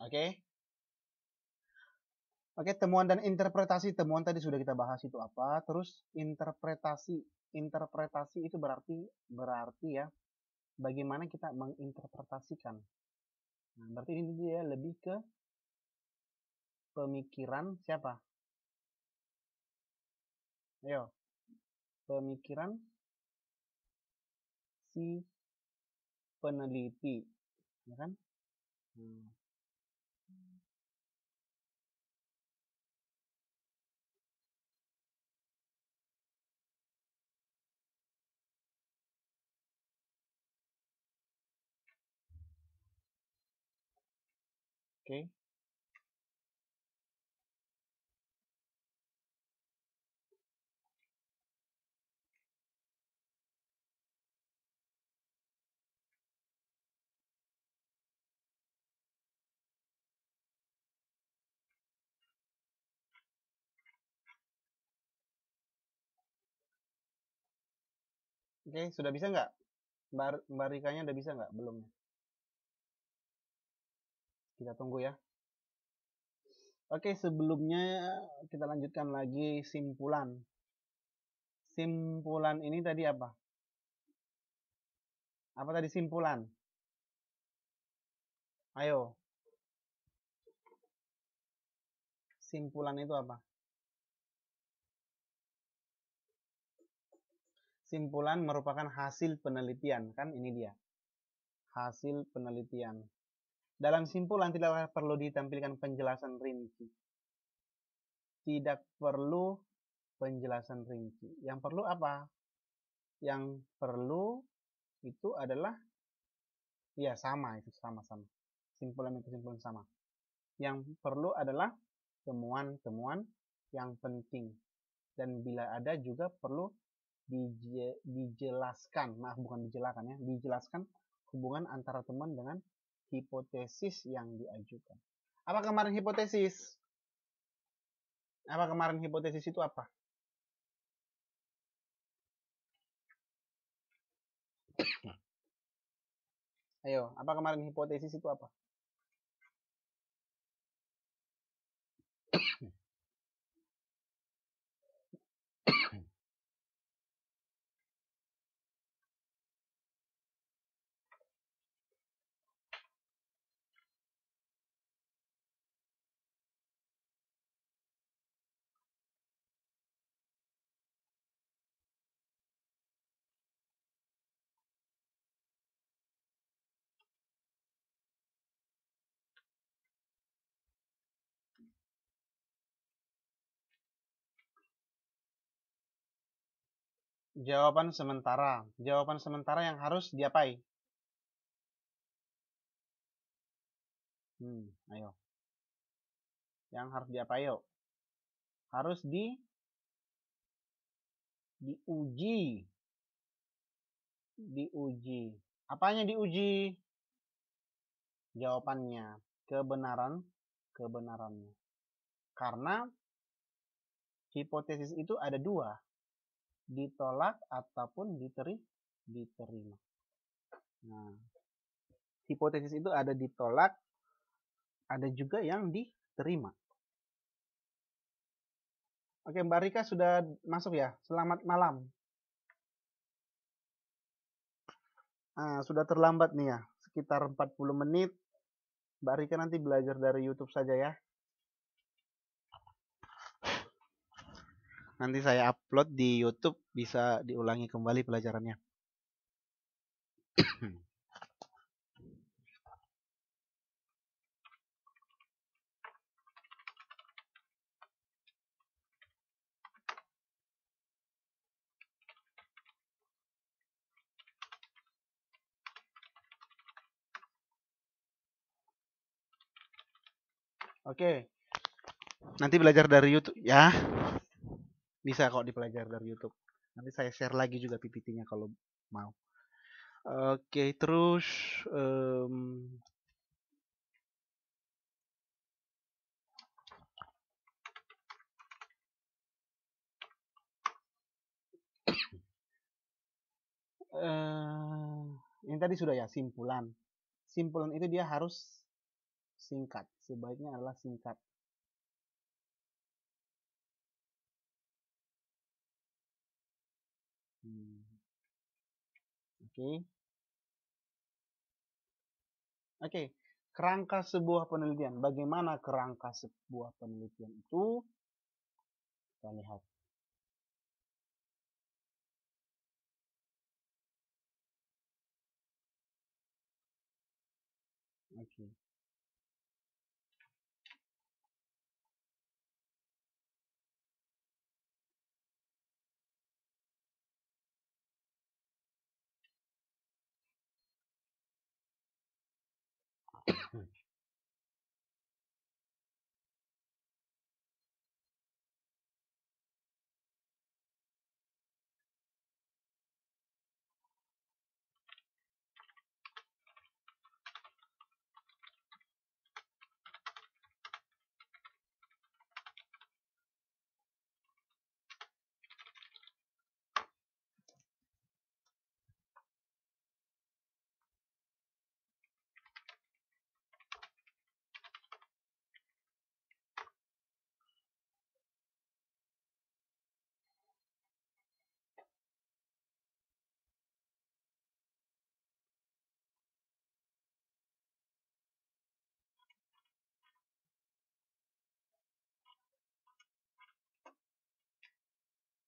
Oke. Oke, temuan dan interpretasi. Temuan tadi sudah kita bahas itu apa. Terus interpretasi. Interpretasi itu berarti ya bagaimana kita menginterpretasikan. Nah, berarti ini dia lebih ke pemikiran siapa? Ayo, pemikiran si peneliti, ya kan? Oke. Oke, sudah bisa nggak? Mbak Rikanya udah bisa nggak? Belum. Kita tunggu ya. Oke, sebelumnya kita lanjutkan lagi simpulan. Simpulan ini tadi apa? Apa tadi simpulan? Ayo, simpulan itu apa? Simpulan merupakan hasil penelitian, kan ini dia. Hasil penelitian. Dalam simpulan tidak perlu ditampilkan penjelasan rinci. Tidak perlu penjelasan rinci. Yang perlu apa? Yang perlu itu adalah ya sama, itu sama-sama. Simpulan itu simpulan sama. Yang perlu adalah temuan-temuan yang penting. Dan bila ada juga perlu dijelaskan, maaf bukan dijelaskan ya, dijelaskan hubungan antara teman dengan hipotesis yang diajukan. Apa kemarin hipotesis? Apa kemarin hipotesis itu apa? Ayo, apa kemarin hipotesis itu apa? Jawaban sementara. Jawaban sementara yang harus diapai? Ayo. Yang harus diapai yuk? Harus diuji. Diuji. Apanya diuji? Jawabannya. Kebenarannya. Karena hipotesis itu ada dua. Ditolak ataupun diterima. Nah, hipotesis itu ada ditolak, ada juga yang diterima. Oke, Mbak Rika sudah masuk ya? Selamat malam. Sudah terlambat nih ya, sekitar 40 menit. Mbak Rika nanti belajar dari YouTube saja ya. Nanti saya upload di YouTube, bisa diulangi kembali pelajarannya. Oke, nanti belajar dari YouTube ya. Bisa kok dipelajari dari YouTube. Nanti saya share lagi juga PPT-nya kalau mau. Oke, terus ini tadi sudah ya, simpulan. Simpulan itu dia harus singkat. Sebaiknya adalah singkat. Oke. Kerangka sebuah penelitian. Bagaimana kerangka sebuah penelitian itu? Kita lihat. Oke.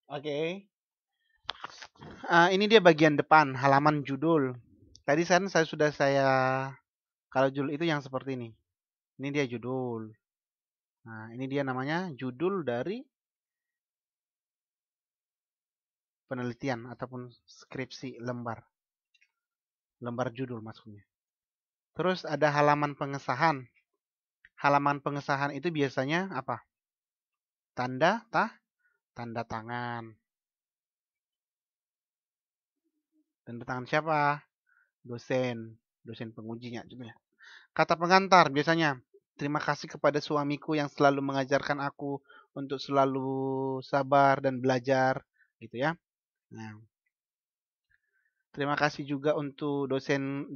Oke. Ini dia bagian depan, halaman judul. Tadi kan kalau judul itu yang seperti ini. Ini dia judul. Nah, ini dia namanya judul dari penelitian ataupun skripsi lembar. Lembar judul maksudnya. Terus ada halaman pengesahan. Halaman pengesahan itu biasanya apa? Tanda tangan. Tanda tangan siapa? Dosen pengujinya. Kata pengantar biasanya, terima kasih kepada suamiku yang selalu mengajarkan aku untuk selalu sabar dan belajar, gitu ya. Nah, terima kasih juga untuk dosen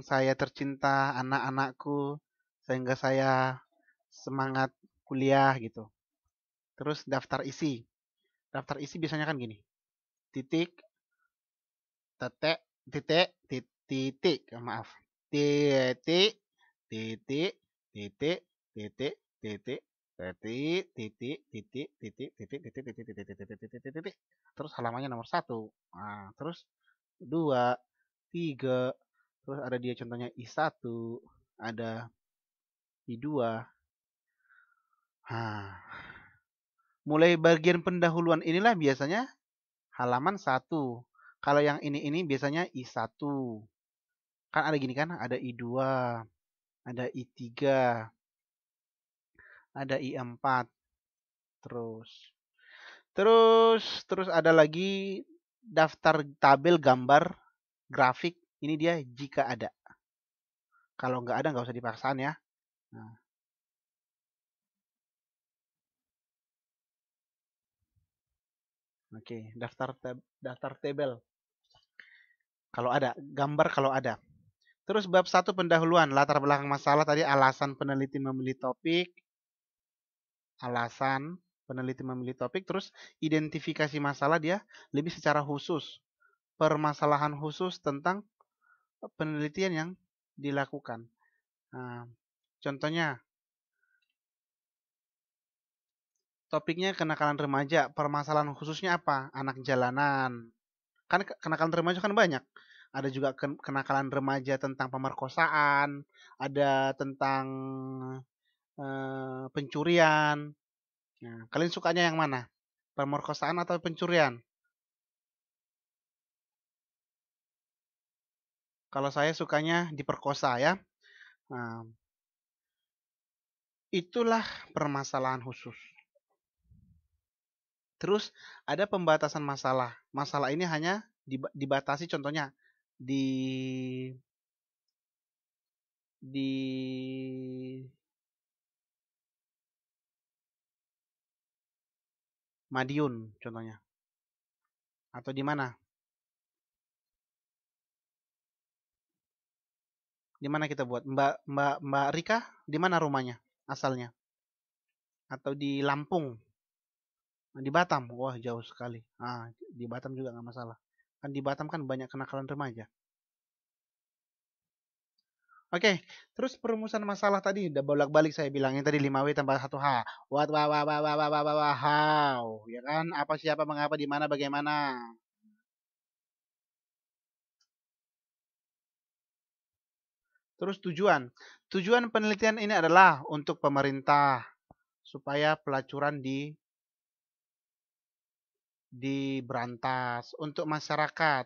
saya tercinta, anak-anakku, sehingga saya semangat kuliah gitu. Terus daftar isi. Daftar isi biasanya kan gini. Titik, tetek, titik, titik, maaf. Titik, titik, titik, titik, titik, titik, titik, titik, titik, titik, titik, titik, titik, titik, titik, titik, titik. Terus halamannya nomor 1. Nah, terus 2, 3. Terus ada dia contohnya I1, ada I2. Nah, mulai bagian pendahuluan inilah biasanya halaman 1. Kalau yang ini biasanya I1. Kan ada gini kan, ada I2, ada I3, ada I4. Terus terus ada lagi daftar tabel gambar grafik. Ini dia jika ada. Kalau nggak ada nggak usah dipaksakan ya. Nah, oke, daftar tabel. Kalau ada, gambar kalau ada. Terus bab 1 pendahuluan, latar belakang masalah tadi, alasan peneliti memilih topik, terus identifikasi masalah dia lebih secara khusus, permasalahan khusus tentang penelitian yang dilakukan. Nah, contohnya, topiknya kenakalan remaja, permasalahan khususnya apa? Anak jalanan. Kan kenakalan remaja kan banyak. Ada juga kenakalan remaja tentang pemerkosaan, ada tentang pencurian. Nah, kalian sukanya yang mana? Pemerkosaan atau pencurian? Kalau saya sukanya diperkosa ya. Nah, itulah permasalahan khusus. Terus ada pembatasan masalah. Masalah ini hanya dibatasi contohnya di Madiun contohnya. Atau di mana? Di mana kita buat? Mbak Rika, di mana rumahnya asalnya? Atau di Lampung? Di Batam? Wah, jauh sekali. Di Batam juga nggak masalah. Kan di Batam kan banyak kenakalan remaja. Oke, terus perumusan masalah tadi udah bolak-balik saya bilangin tadi 5W tambah 1H. What, how. Ya kan? Apa, siapa, mengapa, di mana, bagaimana. Terus tujuan. Tujuan penelitian ini adalah untuk pemerintah supaya pelacuran diberantas, untuk masyarakat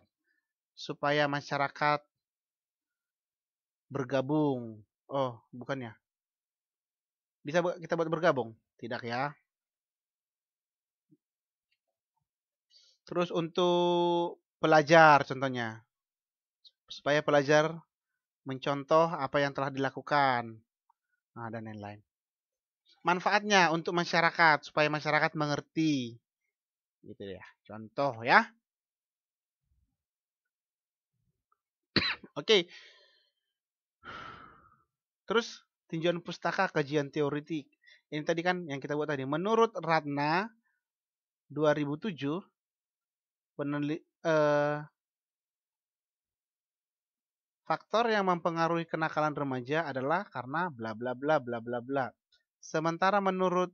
supaya masyarakat bergabung. Oh, bukannya. Bisa kita buat bergabung? Tidak ya. Terus untuk pelajar contohnya. Supaya pelajar mencontoh apa yang telah dilakukan. Nah, dan lain-lain. Manfaatnya untuk masyarakat supaya masyarakat mengerti. Gitu ya. Contoh ya. Oke. Terus tinjauan pustaka kajian teoretik. Ini tadi kan yang kita buat tadi. Menurut Ratna 2007 faktor yang mempengaruhi kenakalan remaja adalah karena bla bla bla bla bla bla. Sementara menurut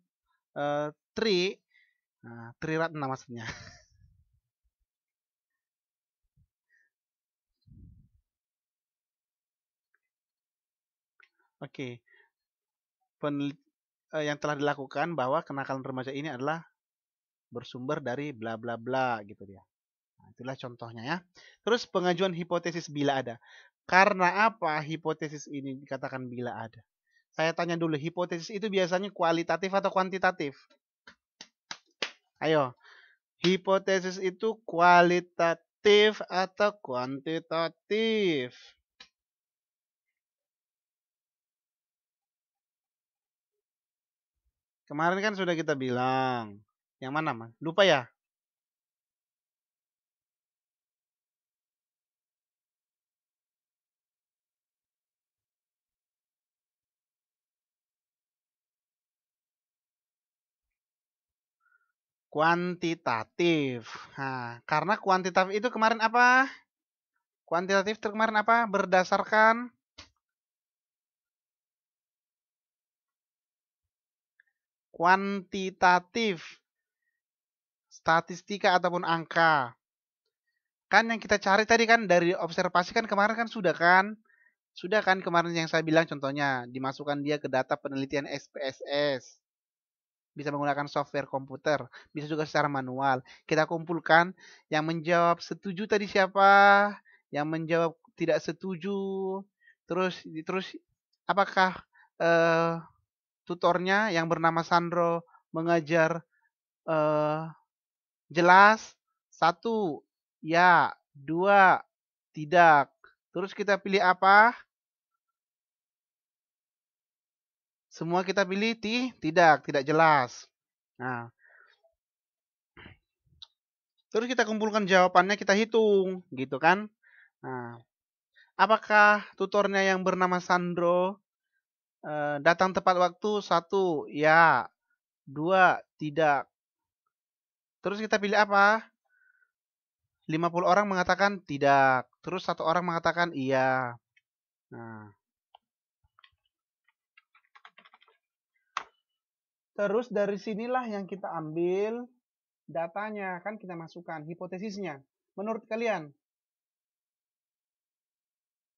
Tri Ratna maksudnya. Oke. Yang telah dilakukan bahwa kenakalan remaja ini adalah bersumber dari bla bla bla gitu ya. Nah, itulah contohnya ya. Terus pengajuan hipotesis bila ada. Karena apa hipotesis ini dikatakan bila ada? Saya tanya dulu, hipotesis itu biasanya kualitatif atau kuantitatif? Ayo, hipotesis itu kualitatif atau kuantitatif? Kemarin kan sudah kita bilang. Yang mana, Mas? Lupa ya? Kuantitatif. Nah, karena kuantitatif itu kemarin apa? Kuantitatif itu kemarin apa? Berdasarkan kuantitatif. Statistika ataupun angka. Kan yang kita cari tadi kan dari observasi kan kemarin kan sudah kan? Sudah kan kemarin yang saya bilang contohnya. Dimasukkan dia ke data penelitian SPSS. Bisa menggunakan software komputer, bisa juga secara manual. Kita kumpulkan yang menjawab setuju tadi siapa, yang menjawab tidak setuju, terus apakah tutornya yang bernama Sandro mengajar jelas? Satu, ya. Dua, tidak. Terus kita pilih apa? Semua kita pilih tidak jelas. Nah, terus kita kumpulkan jawabannya, kita hitung, gitu kan? Nah, apakah tutornya yang bernama Sandro datang tepat waktu? Satu, ya. Dua, tidak. Terus kita pilih apa? 50 orang mengatakan tidak. Terus satu orang mengatakan iya. Nah, terus dari sinilah yang kita ambil datanya, kan kita masukkan hipotesisnya. Menurut kalian,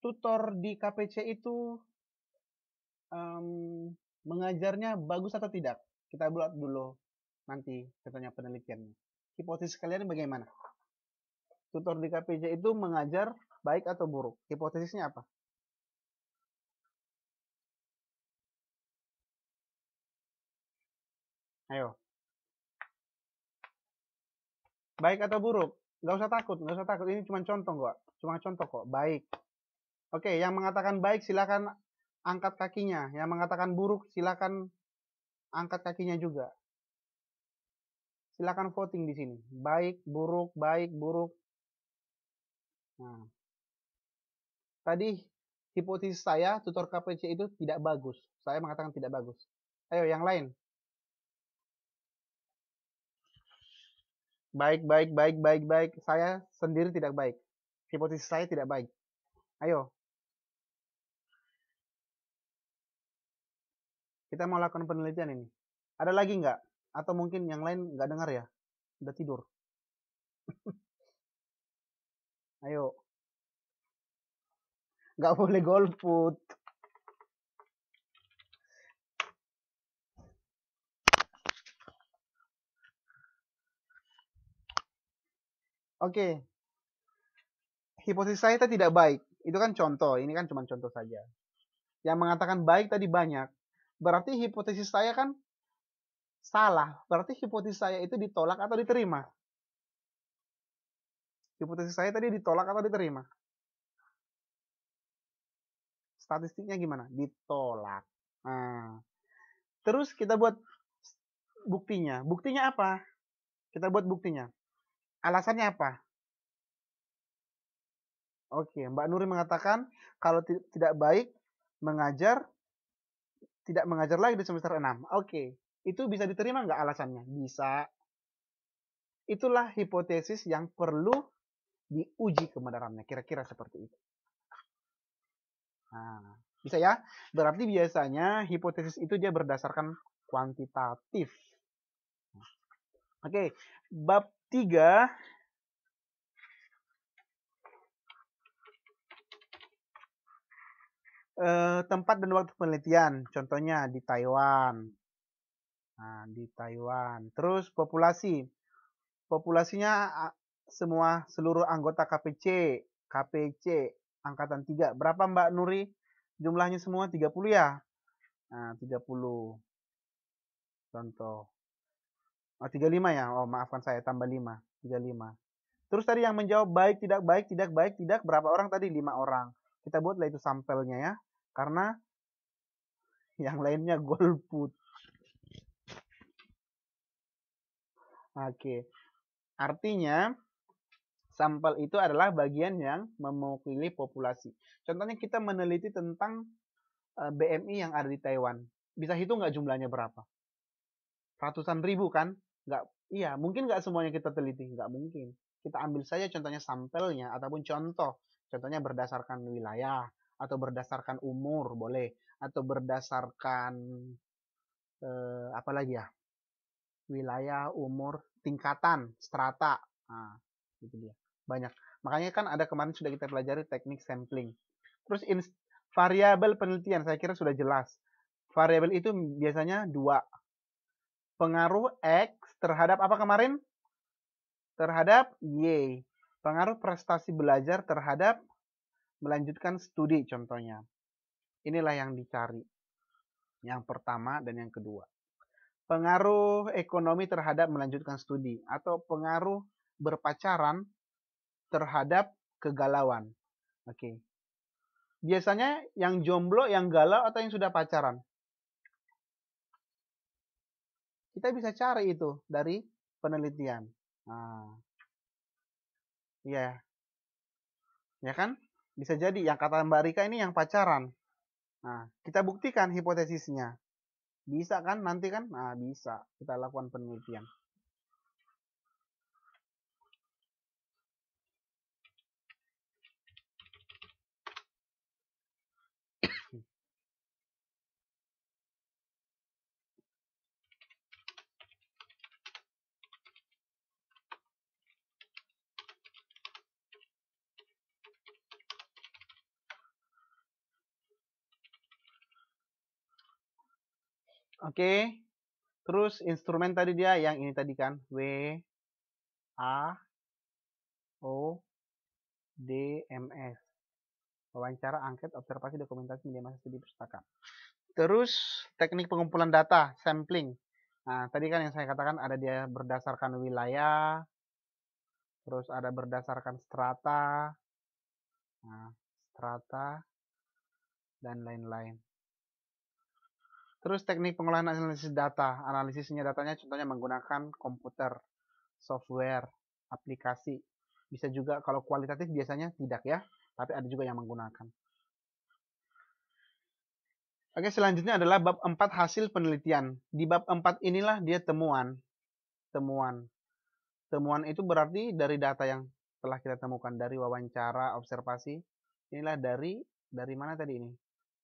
tutor di KPC itu mengajarnya bagus atau tidak? Kita buat dulu nanti katanya penelitiannya. Hipotesis kalian bagaimana? Tutor di KPC itu mengajar baik atau buruk? Hipotesisnya apa? Ayo. Baik atau buruk? Nggak usah takut, nggak usah takut. Ini cuma contoh kok. Cuma contoh kok. Baik. Oke, yang mengatakan baik silakan angkat kakinya. Yang mengatakan buruk silakan angkat kakinya juga. Silakan voting di sini. Baik, buruk, baik, buruk. Nah, tadi hipotesis saya tutor KPC itu tidak bagus. Saya mengatakan tidak bagus. Ayo yang lain. Baik, baik, baik, baik, baik. Saya sendiri tidak baik. Hipotesis saya tidak baik. Ayo, kita mau lakukan penelitian ini. Ada lagi nggak? Atau mungkin yang lain nggak dengar ya? Udah tidur. Ayo, nggak boleh golput. Oke, hipotesis saya tadi tidak baik. Itu kan contoh, ini kan cuma contoh saja. Yang mengatakan baik tadi banyak. Berarti hipotesis saya kan salah. Berarti hipotesis saya itu ditolak atau diterima? Hipotesis saya tadi ditolak atau diterima? Statistiknya gimana? Ditolak. Nah, terus kita buat buktinya. Buktinya apa? Kita buat buktinya. Alasannya apa? Oke, Mbak Nuri mengatakan kalau tidak baik mengajar, tidak mengajar lagi di semester 6. Oke, itu bisa diterima nggak alasannya? Bisa. Itulah hipotesis yang perlu diuji kebenarannya. Kira-kira seperti itu. Nah, bisa ya? Berarti biasanya hipotesis itu dia berdasarkan kuantitatif. Oke, bab 3. tempat dan waktu penelitian, contohnya di Taiwan. Nah, di Taiwan. Terus populasi. Populasinya seluruh anggota KPC angkatan 3. Berapa Mbak Nuri? Jumlahnya semua 30 ya? Nah, 30. Contoh. Oh, 35 ya? Oh, maafkan saya, tambah 5. 35. Terus tadi yang menjawab baik, tidak baik, tidak baik, tidak. Berapa orang tadi? 5 orang. Kita buatlah itu sampelnya ya. Karena yang lainnya golput. Oke. Artinya, sampel itu adalah bagian yang mewakili populasi. Contohnya kita meneliti tentang BMI yang ada di Taiwan. Bisa hitung nggak jumlahnya berapa? Ratusan ribu kan? Nggak, iya, mungkin nggak semuanya kita teliti. Nggak mungkin. Kita ambil saja contohnya sampelnya ataupun contoh. Contohnya berdasarkan wilayah atau berdasarkan umur boleh atau berdasarkan apa lagi ya? Wilayah, umur, tingkatan, strata. Nah, itu dia. Banyak. Makanya kan ada kemarin sudah kita pelajari teknik sampling. Terus variabel penelitian saya kira sudah jelas. Variabel itu biasanya 2. Pengaruh X terhadap apa kemarin? Terhadap Y. Pengaruh prestasi belajar terhadap melanjutkan studi contohnya. Inilah yang dicari. Yang pertama dan yang kedua. Pengaruh ekonomi terhadap melanjutkan studi atau pengaruh berpacaran terhadap kegalauan. Oke. Biasanya yang jomblo, yang galau atau yang sudah pacaran? Kita bisa cari itu dari penelitian. Nah, iya. Ya kan? Bisa jadi yang kata Mbak Rika ini yang pacaran. Nah, kita buktikan hipotesisnya. Bisa kan nanti kan? Nah, bisa. Kita lakukan penelitian. Oke. Terus instrumen tadi dia yang ini tadi kan. W, A, O, D, M, S. Wawancara, angket, observasi, dokumentasi, media massa, studi pustaka. Terus teknik pengumpulan data, sampling. Nah, tadi kan yang saya katakan ada dia berdasarkan wilayah, terus ada berdasarkan strata, nah, strata, dan lain-lain. Terus teknik pengolahan analisis data. Analisisnya datanya contohnya menggunakan komputer, software, aplikasi. Bisa juga kalau kualitatif biasanya tidak ya, tapi ada juga yang menggunakan. Oke, selanjutnya adalah bab 4 hasil penelitian. Di bab 4 inilah dia temuan. Temuan itu berarti dari data yang telah kita temukan dari wawancara, observasi. Inilah dari mana tadi ini?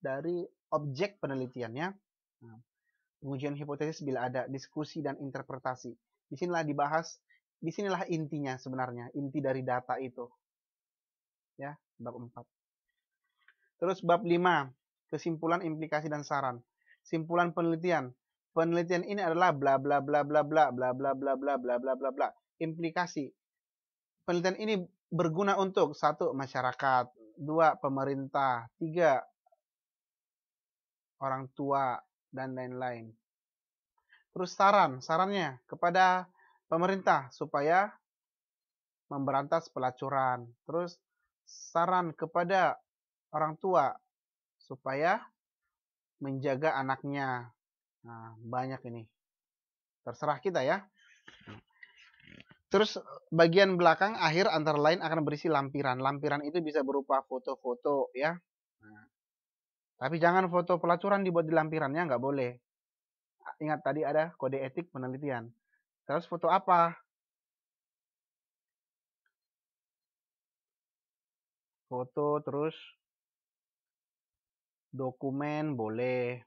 Dari objek penelitiannya. Nah, pengujian hipotesis bila ada diskusi dan interpretasi. Disinilah intinya sebenarnya, inti dari data itu. Ya, bab 4. Terus bab 5, kesimpulan, implikasi dan saran. Simpulan penelitian. Penelitian ini adalah bla bla bla bla bla bla bla bla bla bla bla bla bla. Implikasi. Penelitian ini berguna untuk 1. Masyarakat, 2. Pemerintah, 3. Orang tua dan lain-lain. Terus sarannya kepada pemerintah supaya memberantas pelacuran. Terus saran kepada orang tua supaya menjaga anaknya. Nah, banyak ini. Terserah kita ya. Terus bagian belakang akhir antara lain akan berisi lampiran. Lampiran itu bisa berupa foto-foto ya. Nah, tapi jangan foto pelacuran dibuat di lampirannya, nggak boleh. Ingat tadi ada kode etik penelitian. Terus foto apa? Foto terus dokumen boleh,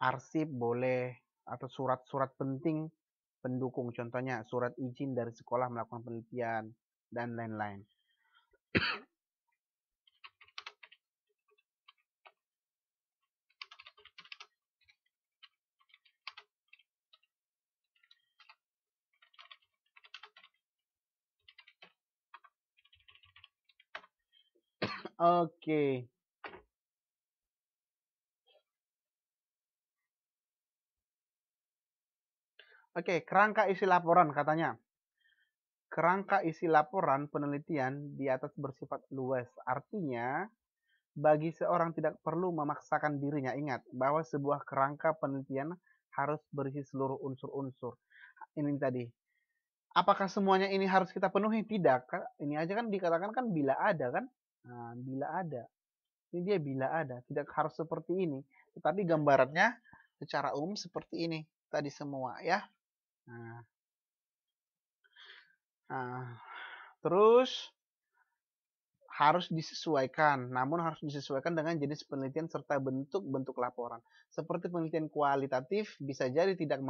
arsip boleh, atau surat-surat penting pendukung. Contohnya surat izin dari sekolah melakukan penelitian dan lain-lain. Oke. Oke, kerangka isi laporan katanya. Kerangka isi laporan penelitian di atas bersifat luas. Artinya, bagi seorang tidak perlu memaksakan dirinya. Ingat bahwa sebuah kerangka penelitian harus berisi seluruh unsur-unsur. Ini tadi. Apakah semuanya ini harus kita penuhi? Tidak. Ini aja kan dikatakan kan bila ada kan. Nah, bila ada. Ini dia bila ada. Tidak harus seperti ini. Tetapi gambarannya secara umum seperti ini. Tadi semua ya. Terus harus disesuaikan, namun harus disesuaikan dengan jenis penelitian serta bentuk-bentuk laporan. Seperti penelitian kualitatif bisa jadi tidak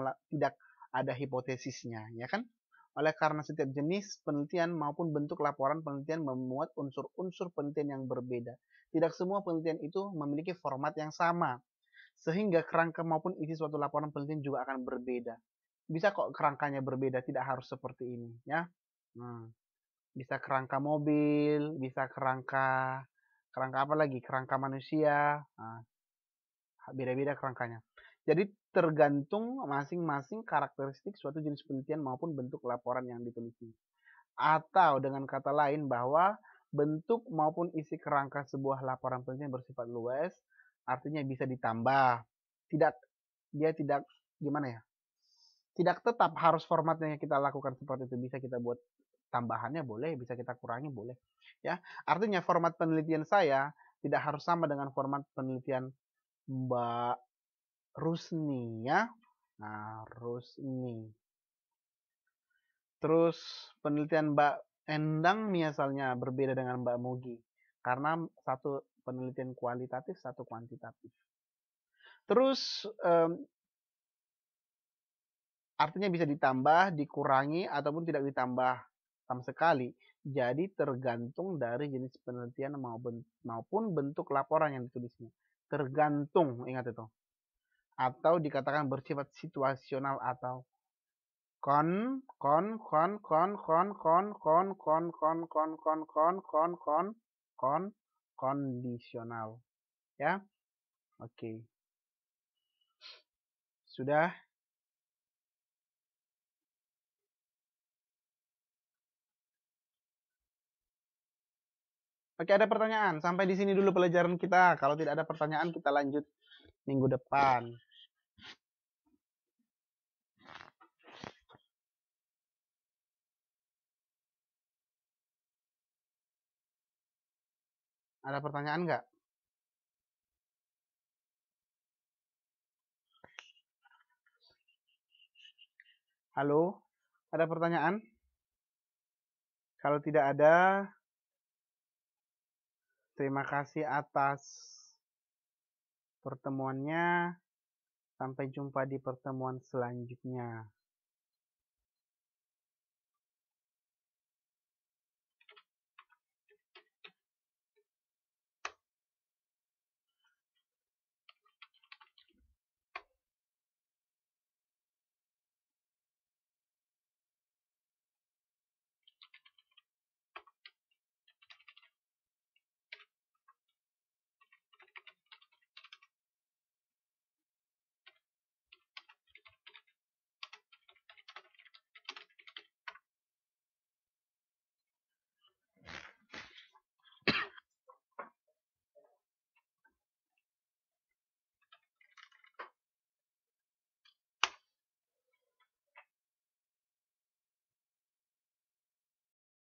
ada hipotesisnya, ya kan? Oleh karena setiap jenis penelitian maupun bentuk laporan penelitian memuat unsur-unsur penelitian yang berbeda. Tidak semua penelitian itu memiliki format yang sama, sehingga kerangka maupun isi suatu laporan penelitian juga akan berbeda. Bisa kok kerangkanya berbeda, tidak harus seperti ini, ya. Bisa kerangka mobil, bisa kerangka apa lagi? Kerangka manusia. Nah, beda-beda kerangkanya. Jadi tergantung masing-masing karakteristik suatu jenis penelitian maupun bentuk laporan yang ditulisnya. Atau dengan kata lain bahwa bentuk maupun isi kerangka sebuah laporan penelitian bersifat luas, artinya bisa ditambah. Dia tidak gimana ya? Tidak tetap harus formatnya yang kita lakukan seperti itu. Bisa kita buat tambahannya boleh, bisa kita kurangi boleh. Ya, artinya format penelitian saya tidak harus sama dengan format penelitian Mbak Rusni ya. Nah, Rusni. Terus penelitian Mbak Endang misalnya berbeda dengan Mbak Mugi karena satu penelitian kualitatif, satu kuantitatif. Terus artinya bisa ditambah, dikurangi, ataupun tidak ditambah sama sekali. Jadi tergantung dari jenis penelitian maupun bentuk laporan yang ditulisnya. Tergantung, ingat itu. Atau dikatakan bersifat situasional atau kondisional. Ya. Oke. Sudah? Oke, ada pertanyaan. Sampai di sini dulu pelajaran kita. Kalau tidak ada pertanyaan, kita lanjut minggu depan. Ada pertanyaan nggak? Halo? Ada pertanyaan? Kalau tidak ada, terima kasih atas pertemuannya. Sampai jumpa di pertemuan selanjutnya.